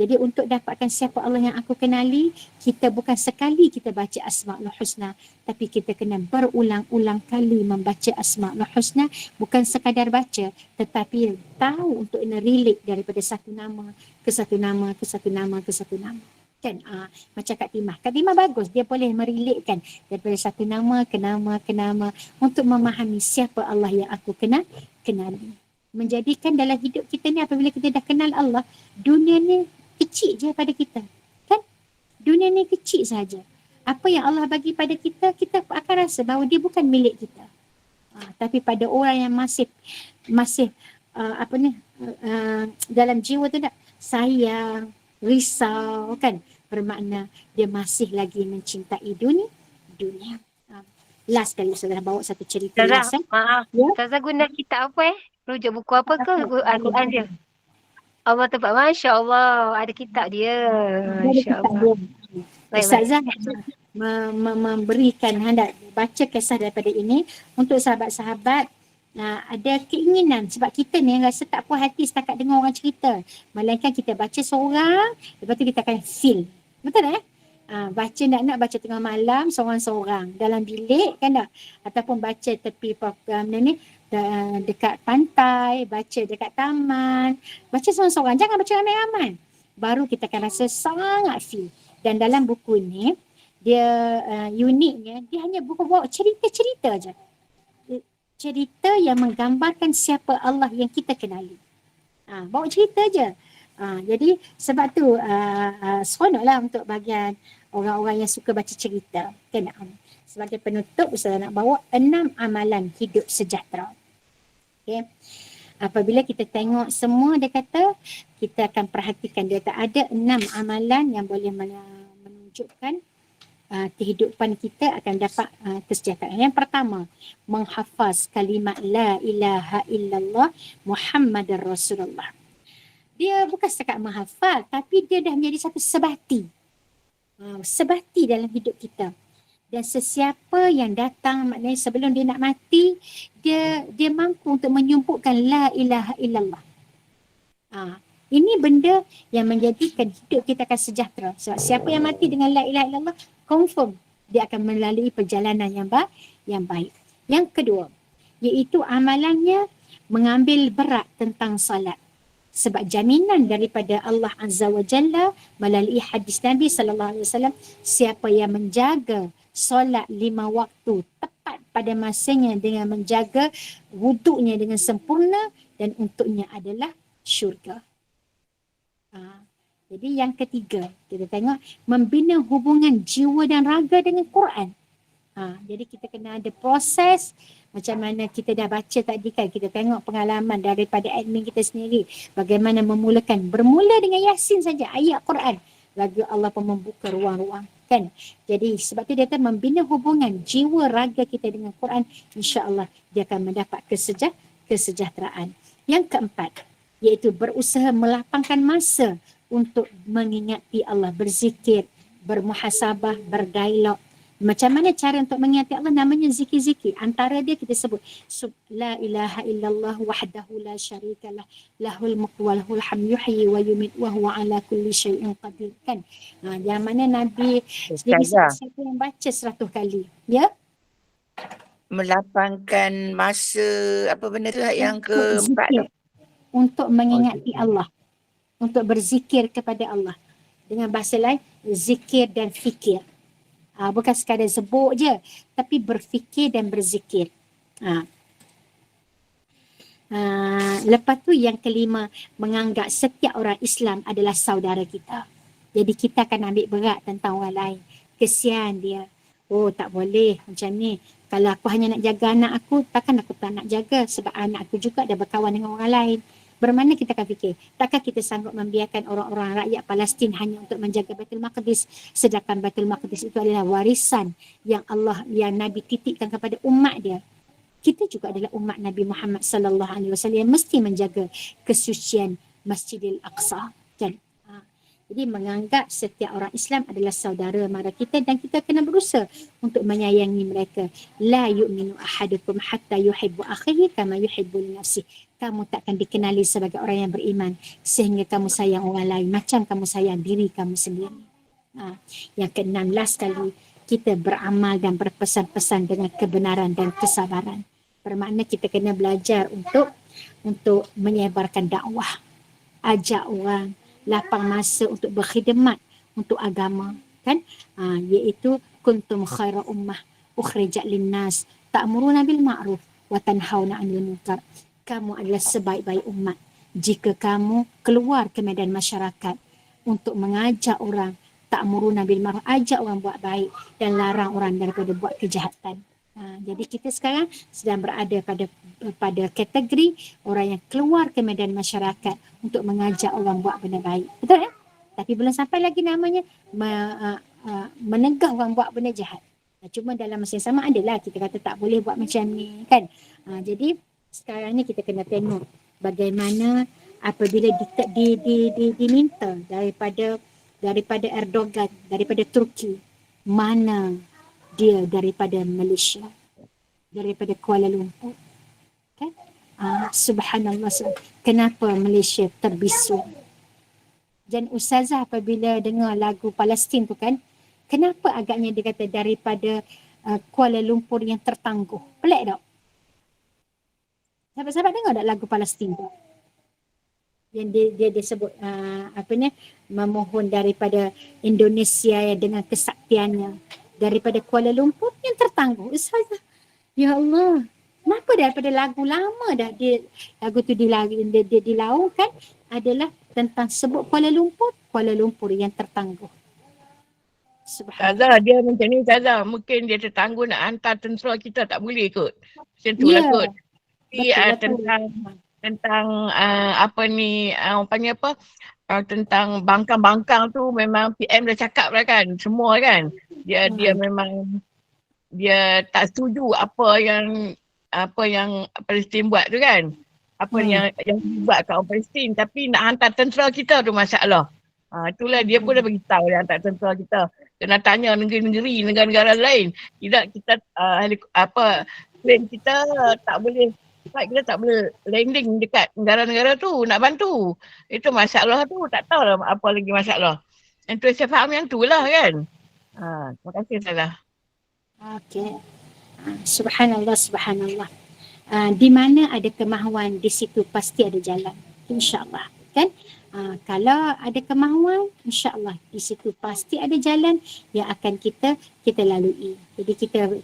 Jadi untuk dapatkan siapa Allah yang aku kenali, kita bukan sekali kita baca Asma'ul Husna, tapi kita kena berulang-ulang kali membaca Asma'ul Husna, bukan sekadar baca, tetapi tahu untuk relate daripada satu nama ke satu nama ke satu nama ke satu nama. Kan? Macam Kak Timah bagus, dia boleh merelatekan daripada satu nama ke nama untuk memahami siapa Allah yang aku kenali. Menjadikan dalam hidup kita ni apabila kita dah kenal Allah, dunia ni kecil je pada kita. Kan? Dunia ni kecil saja. Apa yang Allah bagi pada kita, kita akan rasa bahawa dia bukan milik kita. Tapi pada orang yang masih dalam jiwa tu tak sayang, risau kan, bermakna dia masih lagi mencintai dunia. Last kali Ustazah bawa satu cerita. Maaf. Ya? Ustazah guna kitab apa rujuk buku apa ke? Al-Quran dia. Allah tempat, Masya Allah, ada kitab dia. Masya Allah. Ustazah memberikan hendak baca kisah daripada ini untuk sahabat-sahabat ada keinginan, sebab kita ni rasa tak puas hati setakat dengar orang cerita, melainkan kita baca seorang, lepas tu kita akan feel. Betul baca nak baca tengah malam seorang-seorang dalam bilik kan tak, ataupun baca tepi program ni dekat pantai, baca dekat taman, baca seorang-seorang, jangan baca ramai-ramai, baru kita akan rasa sangat feel. Dan dalam buku ni dia uniknya, dia hanya buku bawa cerita-cerita je, cerita yang menggambarkan siapa Allah yang kita kenali. Bawa cerita je. Jadi sebab tu seronoklah untuk bagian orang-orang yang suka baca cerita. Sebagai penutup, Ustazah nak bawa 6 amalan hidup sejahtera. Okay. Apabila kita tengok semua, dia kata kita akan perhatikan dia tak ada 6 amalan yang boleh menunjukkan kehidupan kita akan dapat kesejahteraan. Yang pertama, menghafaz kalimat la ilaha illallah Muhammadar Rasulullah. Dia bukan setakat menghafal, tapi dia dah menjadi satu sebati. Sebati dalam hidup kita. Dan sesiapa yang datang, maknanya sebelum dia nak mati, dia mampu untuk menyebutkan la ilaha illallah. Ini benda yang menjadikan hidup kita akan sejahtera. Sebab siapa yang mati dengan la ilaha illallah, confirm dia akan melalui perjalanan yang baik. Yang kedua, iaitu amalannya mengambil berat tentang salat. Sebab jaminan daripada Allah Azza wa Jalla melalui hadis Nabi SAW, siapa yang menjaga solat 5 waktu tepat pada masanya dengan menjaga wuduknya dengan sempurna, dan untuknya adalah syurga. Jadi yang ketiga, kita tengok membina hubungan jiwa dan raga dengan Quran. Jadi kita kena ada proses macam mana kita dah baca tadi kan, kita tengok pengalaman daripada admin kita sendiri bagaimana bermula dengan Yasin saja, ayat Quran, lagu Allah pun membuka ruang-ruang kan. Jadi sebab tu dia kata membina hubungan jiwa raga kita dengan Quran, insya-Allah dia akan mendapat kesejahteraan. Yang keempat, iaitu berusaha melapangkan masa untuk mengingati Allah, berzikir, bermuhasabah, berdialog. Macam mana cara untuk mengingati Allah? Namanya zikir-zikir. Antara dia kita sebut la ilaha illallah wahdahu la syarikalah lahul mulku wa lahul hamdu yuhyi wa yumiit wa huwa ala kulli syai'in qadir kan. Yang mana Nabi jadi siapa yang baca 100 kali, ya? Melapangkan masa apa benda tu yang keempat tu? Untuk mengingati Allah, untuk berzikir kepada Allah. Dengan bahasa lain, zikir dan fikir. Bukan sekadar sebut je, tapi berfikir dan berzikir. Lepas tu yang kelima, menganggap setiap orang Islam adalah saudara kita. Jadi kita akan ambil berat tentang orang lain. Kesian dia. Oh, tak boleh macam ni. Kalau aku hanya nak jaga anak aku, takkan aku tak nak jaga, sebab anak aku juga dah berkawan dengan orang lain. Bermana kita akan fikir, takkan kita sanggup membiarkan orang-orang rakyat Palestin hanya untuk menjaga Baitul Maqdis, sedangkan Baitul Maqdis itu adalah warisan yang Nabi titipkan kepada umat dia. Kita juga adalah umat Nabi Muhammad sallallahu alaihi wasallam yang mesti menjaga kesucian Masjidil Aqsa. Jadi menganggap setiap orang Islam adalah saudara mara kita, dan kita kena berusaha untuk menyayangi mereka. La yu'minu ahadukum hatta yuhibbu akhihi kama yuhibbu li nafsihi. Kamu takkan dikenali sebagai orang yang beriman sehingga kamu sayang orang lain macam kamu sayang diri kamu sendiri. Yang ke-16 kali, kita beramal dan berpesan-pesan dengan kebenaran dan kesabaran. Bermakna kita kena belajar untuk menyebarkan dakwah, ajak orang, lapang masa untuk berkhidmat untuk agama kan, iaitu kuntum khaira ummah ukhrijat linnas ta'muruna bil ma'ruf wa tanhauna 'anil munkar. Kamu adalah sebaik-baik umat jika kamu keluar ke medan masyarakat untuk mengajak orang, ta'muruna bil ma'ruf, ajak orang buat baik dan larang orang daripada buat kejahatan. Jadi kita sekarang sedang berada pada kategori orang yang keluar ke medan masyarakat untuk mengajak orang buat benda baik. Betul ya? Tapi belum sampai lagi namanya menegah orang buat benda jahat. Cuma dalam masa yang sama adalah kita kata tak boleh buat macam ni kan. Jadi sekarang ni kita kena tengok bagaimana apabila diminta daripada Erdogan, daripada Turki, mana dia daripada Malaysia, daripada Kuala Lumpur kan? Subhanallah, kenapa Malaysia terbisu? Dan ustazah apabila dengar lagu Palestin tu kan, kenapa agaknya dia kata daripada Kuala Lumpur yang tertangguh? Pelik tak? Sahabat-sahabat dengar tak lagu Palestin tu? Yang dia sebut memohon daripada Indonesia dengan kesaktiannya, daripada Kuala Lumpur yang tertangguh. Ustazah, ya Allah, kenapa daripada lagu lama dah lagu tu dilaungkan adalah tentang sebut Kuala Lumpur yang tertangguh. Ustazah, dia macam ni Ustazah, mungkin dia tertangguh nak hantar tentera kita, tak boleh kot. Macam tu lah kot. Tentang apa ni, orang panggil apa, tentang bangkang-bangkang tu memang PM dah cakap dah kan, semua kan. Dia memang dia tak setuju apa yang Palestin buat tu kan. Apa yang dibuat kat orang Palestin, tapi nak hantar tentera kita tu masalah. Itulah dia pun dah beritahu dia hantar tentera kita. Kena tanya negeri-negeri, negara-negara lain. Tidak kita plane kita tak boleh Sebab kita tak boleh landing dekat negara-negara tu nak bantu. Itu masalah tu, tak tahu lah apa lagi masalah. Yang tu saya faham yang tu lah kan. Terima kasih Ustazah. Okey. Subhanallah, subhanallah. Di mana ada kemahuan, di situ pasti ada jalan. InsyaAllah. Kan? Kalau ada kemahuan, insyaAllah di situ pasti ada jalan yang akan kita lalui. Jadi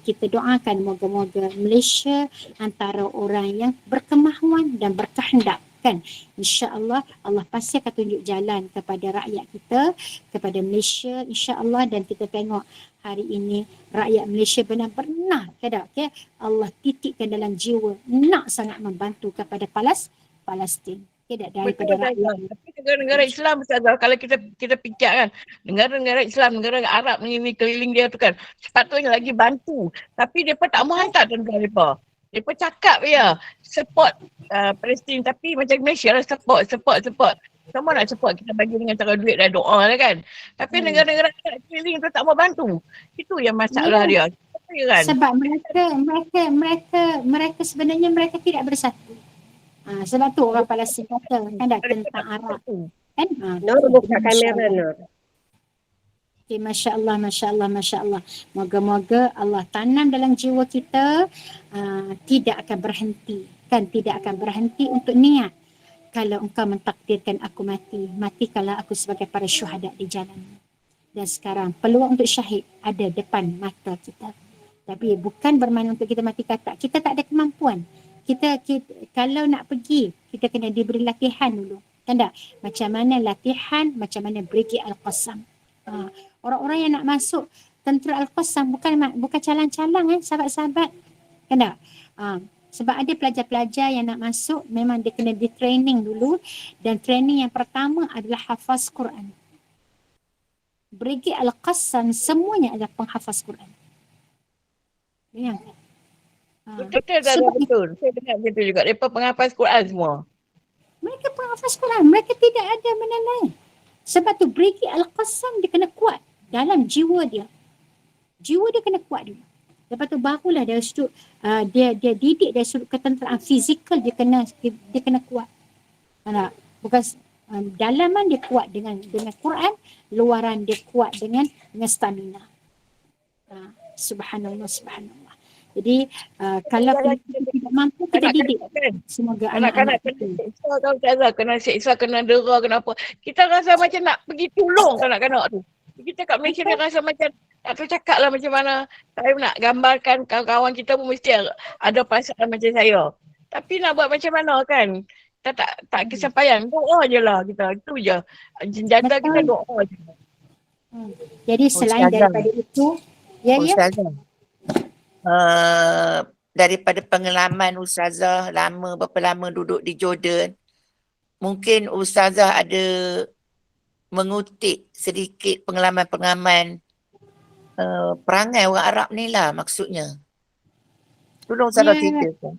kita doakan moga-moga Malaysia antara orang yang berkemahuan dan berkehendak. Kan? InsyaAllah Allah pasti akan tunjuk jalan kepada rakyat kita, kepada Malaysia insyaAllah. Dan kita tengok hari ini rakyat Malaysia benar-benar okay? Allah titikkan dalam jiwa nak sangat membantu kepada Palestin. Tidak daripada rakyat. Tapi negara-negara Islam Ustazah, kalau kita fikir kan, negara-negara Islam, negara Arab ni keliling dia tu kan, sepatutnya lagi bantu. Tapi mereka tak mau hantar tentera mereka. Mereka cakap ya, support Palestin, tapi macam Malaysia lah support. Semua nak support, kita bagi dengan cara duit dan doa lah kan. Tapi negara-negara keliling tu tak mau bantu. Itu yang masalah dia. Kan? Sebab mereka sebenarnya mereka tidak bersatu. Sebab tu orang Palestin kata kan tentang Arab. Kan? Nur buka kamera Nur. Okay, Masya Allah. Moga-moga Allah tanam dalam jiwa kita tidak akan berhenti. Kan tidak akan berhenti untuk niat. Kalau engkau mentakdirkan aku mati, matikanlah aku sebagai para syuhada di jalan. Dan sekarang peluang untuk syahid ada depan mata kita. Tapi bukan bermakna untuk kita mati katak. Kita tak ada kemampuan. Kita kalau nak pergi, kita kena diberi latihan dulu. Kan tak? Macam mana latihan, macam mana Brigade Al-Qassam. Orang-orang yang nak masuk tentera Al-Qassam bukan calang-calang sahabat-sahabat. Kan tak? Sebab ada pelajar-pelajar yang nak masuk, memang dia kena di training dulu. Dan training yang pertama adalah hafaz Quran. Brigade Al-Qassam semuanya adalah penghafaz Quran. Bayangkan. Betul. Saya dengar betul juga. Mereka penghafaz Quran semua. Mereka penghafaz Quran. Mereka tidak ada benda lain. Sebab tu Brigade Al-Qassam dia kena kuat dalam jiwa dia. Jiwa dia kena kuat dulu. Lepas tu barulah dari sudut dia didik dari sudut ketenteraan fizikal dia kena kuat. Bukan dalaman dia kuat dengan Quran, luaran dia kuat dengan stamina. Subhanallah. Jadi kalau kita tidak mampu kita didik. Semoga anak-anak kita kena seksa, kena dera, kena apa. Kita rasa macam nak pergi tolong kanak-kanak tu. Kita kat Malaysia ni rasa macam tak tahu cakap lah macam mana. Saya nak gambarkan kawan-kawan kita pun mesti ada perasaan macam saya. Tapi nak buat macam mana kan? Kita tak kesampaian. Doa je lah kita. Itu je. Janda kita doa je. Jadi selain daripada itu, Ustazah. Daripada pengalaman Ustazah berapa lama duduk di Jordan, mungkin Ustazah ada mengutip sedikit pengalaman-pengalaman perangai orang Arab ni lah maksudnya. Tolong Ustazah ceritakan.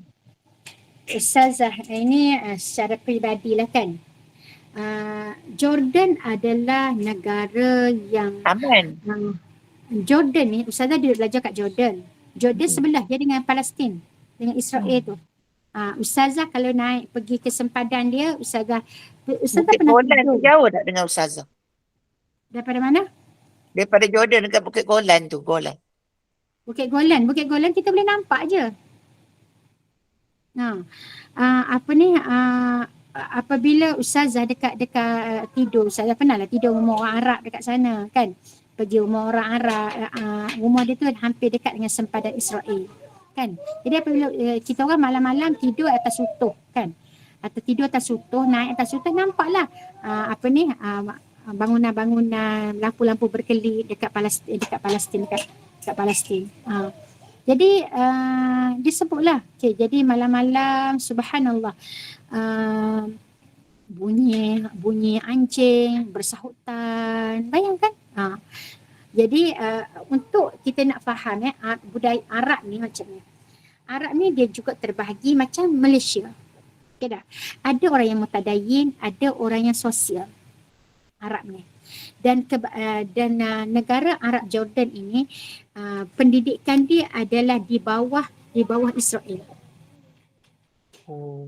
Ustazah ini secara peribadi lah kan. Jordan adalah negara yang aman. Jordan ni, Ustazah dia belajar kat Jordan. Jordan sebelah dia dengan Palestin, dengan Israel tu. Ustazah kalau naik pergi ke sempadan dia, Ustazah Bukit pernah Golan tu jauh tak dengan Ustazah? Daripada mana? Daripada Jordan dekat Bukit Golan tu, Bukit Golan kita boleh nampak je. Apabila Ustazah dekat tidur, Ustazah pernah lah tidur rumah orang Arab dekat sana kan. Pergi rumah orang Arab, rumah dia tu hampir dekat dengan sempadan Israel kan. Jadi apabila kita orang malam-malam tidur atas sutuh kan, atau tidur atas sutuh, naik atas sutuh, nampaklah bangunan-bangunan, lampu-lampu berkelip dekat Palestin. Jadi disebutlah jadi malam-malam subhanallah bunyi anjing bersahutan, bayangkan. Jadi untuk kita nak faham budaya Arab ni macam ni. Arab ni dia juga terbahagi macam Malaysia. Okay dah. Ada orang yang mutadayyin, ada orang yang sosial. Arab ni. Dan negara Arab Jordan ini pendidikan dia adalah di bawah Israel. Oh.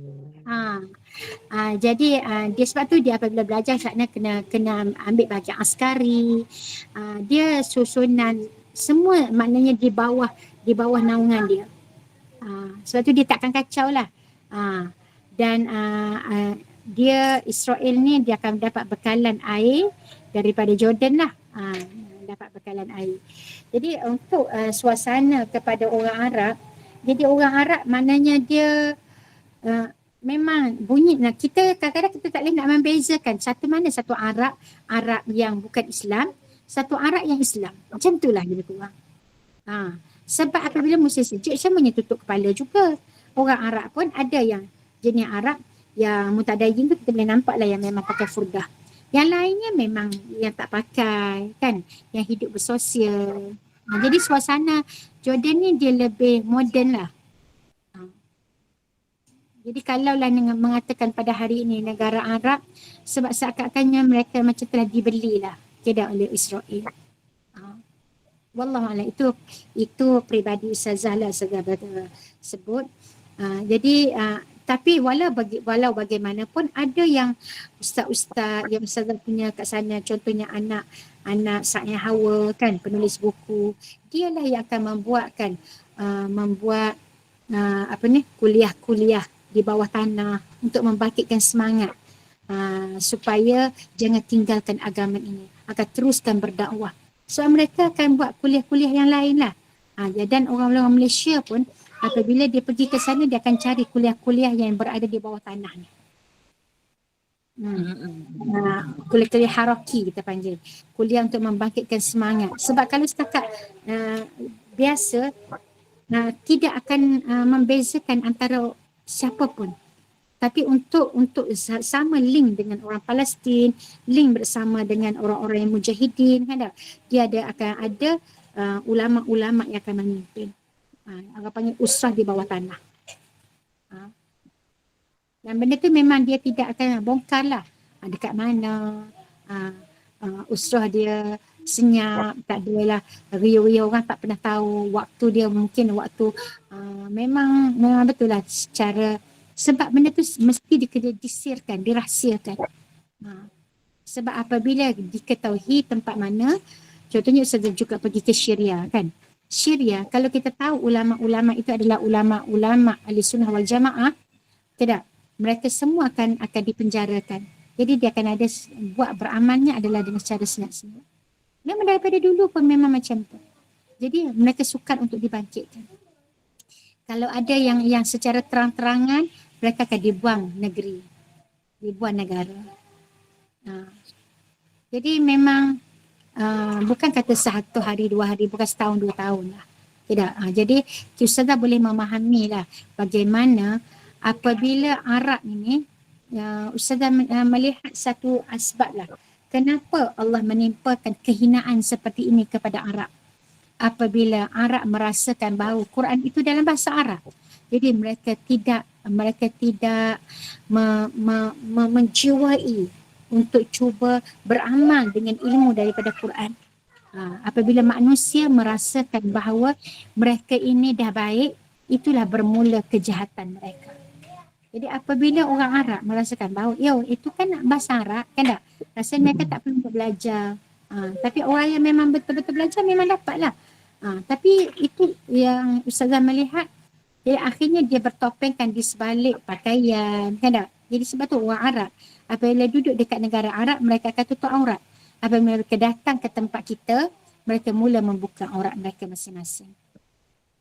Jadi dia sebab tu dia apabila belajar sana kena ambil bahagian askari. Dia susunan semua maknanya di bawah naungan dia. Sebab tu dia takkan kacau lah. Dan dia Israel ni dia akan dapat bekalan air daripada Jordan lah. Dapat bekalan air. Jadi untuk suasana kepada orang Arab, jadi orang Arab maknanya dia memang bunyi. Kita kadang-kadang kita tak boleh nak membezakan satu Arab yang bukan Islam, satu Arab yang Islam. Macam itulah dia kurang. Sebab apabila musim sejuk semuanya tutup kepala juga. Orang Arab pun ada yang jenis Arab yang mutadayyin tu kita boleh nampak lah yang memang pakai furdah. Yang lainnya memang yang tak pakai kan, yang hidup bersosial. Jadi suasana Jordan ni dia lebih moden lah. Jadi kalaulah mengatakan pada hari ini negara Arab, sebab seakan-akannya mereka macam telah dibelilah oleh Israel. Wallahualam, itu peribadi Ustazah lah segala sebut. Jadi tapi walau bagaimanapun ada yang ustaz-ustaz yang Ustazah punya kat sana, contohnya anak Sa'nya Hawa kan, penulis buku, dialah yang akan membuat kuliah-kuliah di bawah tanah untuk membangkitkan semangat supaya jangan tinggalkan agama ini, akan teruskan berdakwah. So mereka akan buat kuliah-kuliah yang lain lah. Dan orang-orang Malaysia pun apabila dia pergi ke sana, dia akan cari kuliah-kuliah yang berada di bawah tanah ni. Kuliah-kuliah haraki kita panggil. Kuliah untuk membangkitkan semangat. Sebab kalau setakat biasa, tidak akan membezakan antara siapa pun. Tapi untuk sama link dengan orang Palestin, link bersama dengan orang-orang yang mujahidin, kan tak? Dia akan ada ulama-ulama yang akan memimpin. Orang panggil usrah di bawah tanah. Dan benda tu memang dia tidak akan bongkar lah. Dekat mana usrah dia senyap, tak adalah riuh-riuh, orang tak pernah tahu waktu dia, mungkin waktu memang betul lah secara, sebab benda tu mesti disirkan, dirahsiakan. Sebab apabila diketahui tempat mana, contohnya Ustazah juga pergi ke Syria kan. Syria, kalau kita tahu ulama-ulama itu adalah ulama-ulama Ahlussunnah wal Jamaah, tidak, mereka semua akan dipenjarakan. Jadi dia akan ada buat beramalnya adalah dengan cara senyap-senyap. Memang daripada dulu pun memang macam tu. Jadi mereka sukar untuk dibangkitkan. Kalau ada yang secara terang-terangan, mereka akan dibuang negeri, dibuang negara. Jadi memang bukan kata 1 hari, 2 hari, bukan setahun, 2 tahun lah. Tidak. Jadi Ustazah boleh memahami lah bagaimana apabila Arab ini, Ustazah melihat satu asbab lah. Kenapa Allah menimpakan kehinaan seperti ini kepada Arab? Apabila Arab merasakan bahawa Quran itu dalam bahasa Arab. Jadi mereka tidak menjiwai untuk cuba beramal dengan ilmu daripada Quran. Apabila manusia merasakan bahawa mereka ini dah baik, itulah bermula kejahatan mereka. Jadi apabila orang Arab merasakan bahawa itu kan bahasa Arab, kan tak? Rasanya mereka tak perlu untuk belajar. Tapi orang yang memang betul-betul belajar memang dapatlah. Tapi itu yang Ustazah melihat, jadi akhirnya dia bertopengkan di sebalik pakaian, kan tak? Jadi sebab tu orang Arab apabila duduk dekat negara Arab, mereka akan tutup aurat. Apabila mereka datang ke tempat kita, mereka mula membuka aurat mereka masing-masing.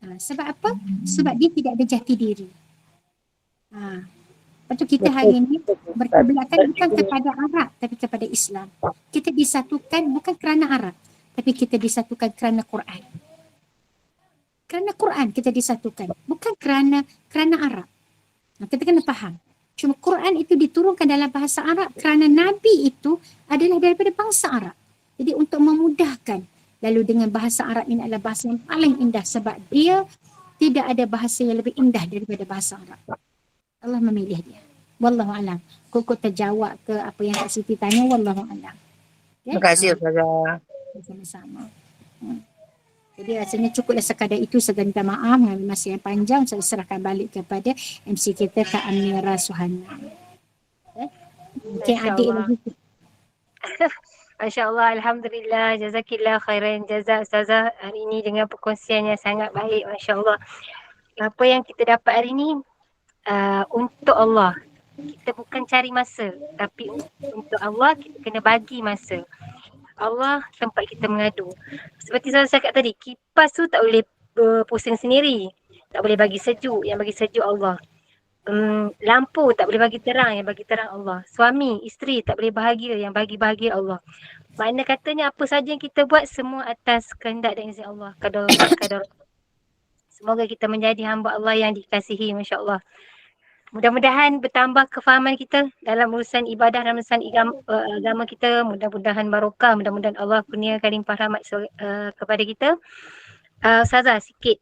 Sebab apa? Sebab dia tidak ada jati diri. Lepas tu kita hari ini berkebelakan bukan kepada Arab tapi kepada Islam. Kita disatukan bukan kerana Arab, tapi kita disatukan kerana Quran. Kerana Quran kita disatukan, bukan kerana Arab. Kita kena faham. Cuma Quran itu diturunkan dalam bahasa Arab kerana Nabi itu adalah daripada bangsa Arab. Jadi untuk memudahkan, lalu dengan bahasa Arab ini adalah bahasa yang paling indah sebab dia tidak ada bahasa yang lebih indah daripada bahasa Arab. Allah memilih dia. Wallahualam. Kok terjawab ke apa yang Kak Siti tanya, wallahualam. Terima kasih Ustazah. Sama-sama. Jadi rasanya cukuplah sekadar itu. Saya minta maaf mengambil masa yang panjang. Saya serahkan balik kepada MC kita Kak Amira Suhana. Mungkin Masya adik Allah. lagi. Masya Allah, Alhamdulillah, jazakillah khairan jazak Ustazah hari ini dengan perkongsian yang sangat baik, Masya Allah. Apa yang kita dapat hari ini untuk Allah. Kita bukan cari masa, tapi untuk Allah kita kena bagi masa. Allah tempat kita mengadu. Seperti saya cakap tadi, kipas tu tak boleh pusing sendiri. Tak boleh bagi sejuk, yang bagi sejuk Allah. Lampu tak boleh bagi terang, yang bagi terang Allah. Suami, isteri tak boleh bahagia, yang bagi bahagia Allah. Makna katanya apa saja yang kita buat semua atas kehendak dan izin Allah. Qadar. Semoga kita menjadi hamba Allah yang dikasihi, Masya Allah. Mudah-mudahan bertambah kefahaman kita dalam urusan ibadah dan urusan agama kita. Mudah-mudahan barokah, mudah-mudahan Allah kurniakan limpah rahmat kepada kita. Ustazah, sikit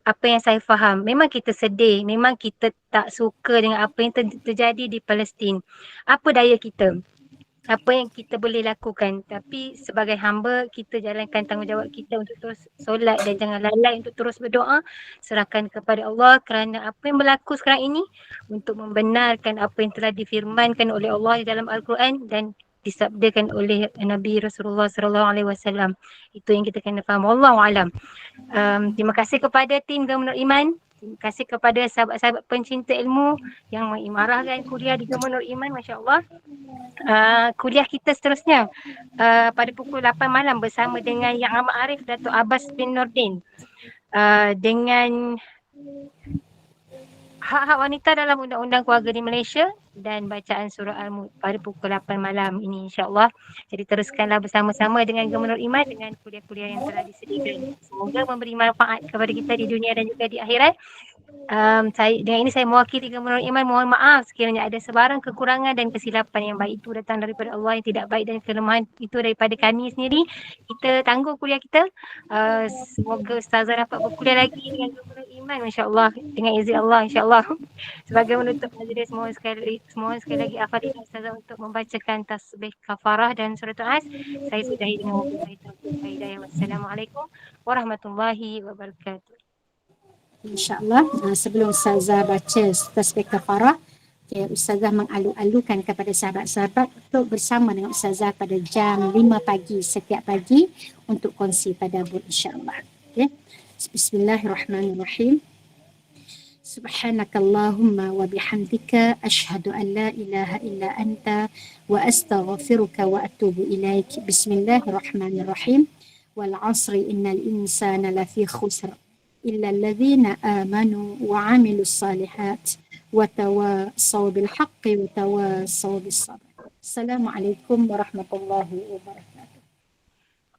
apa yang saya faham. Memang kita sedih, memang kita tak suka dengan apa yang terjadi di Palestin. Apa daya kita? Apa yang kita boleh lakukan, tapi sebagai hamba kita jalankan tanggungjawab kita untuk terus solat dan jangan lalai untuk terus berdoa, serahkan kepada Allah kerana apa yang berlaku sekarang ini untuk membenarkan apa yang telah difirmankan oleh Allah di dalam Al-Quran dan disabdakan oleh Nabi Rasulullah SAW. Itu yang kita kena faham. Wallahu alam. Terima kasih kepada tim Gema Nur Iman. Terima kasih kepada sahabat-sahabat pencinta ilmu yang mengimarahkan kuliah di Gema Nur Iman, Masya Allah. Kuliah kita seterusnya pada pukul 8 malam bersama dengan Yang Amat Arif Datuk Abbas bin Nordin dengan hak-hak wanita dalam Undang-Undang Keluarga di Malaysia dan bacaan surah Al-Mulk pada pukul 8 malam ini, insya-Allah. Jadi teruskanlah bersama-sama dengan Gema Nur Iman dengan kuliah-kuliah yang telah disediakan. Semoga memberi manfaat kepada kita di dunia dan juga di akhirat. Dengan ini saya mewakili Gema Nur Iman mohon maaf sekiranya ada sebarang kekurangan dan kesilapan. Yang baik itu datang daripada Allah, yang tidak baik dan kelemahan itu daripada kami sendiri. Kita tangguh kuliah kita. Semoga Ustazah dapat berkuliah lagi dengan Gema Nur Iman, Masya-Allah, dengan izin Allah, insya-Allah. Sebagai menutup majlis, mohon sekali lagi Afadil Ustazah untuk membacakan tasbih kafarah dan surah As. Saya sudahi dengan wabillahi taufiq wal hidayah. Wassalamualaikum warahmatullahi wabarakatuh. InsyaAllah sebelum Ustazah baca tasbih kafarah, Ustazah mengalu-alukan kepada sahabat-sahabat untuk bersama dengan Ustazah pada jam 5 pagi setiap pagi untuk kongsi tadabbur, insyaAllah. Okay. Bismillahirrahmanirrahim. Subhanakallahumma wa bihamdika ashhadu an la ilaha illa anta wa astaghfiruka wa atubu ilaik. Bismillahirrahmanirrahim. Wal 'asri innal insana lafi khusr illa alladhina amanu wa 'amilus salihat wa tawasaw bil haqqi wa tawasaw bis sabr. Assalamualaikum warahmatullahi wabarakatuh.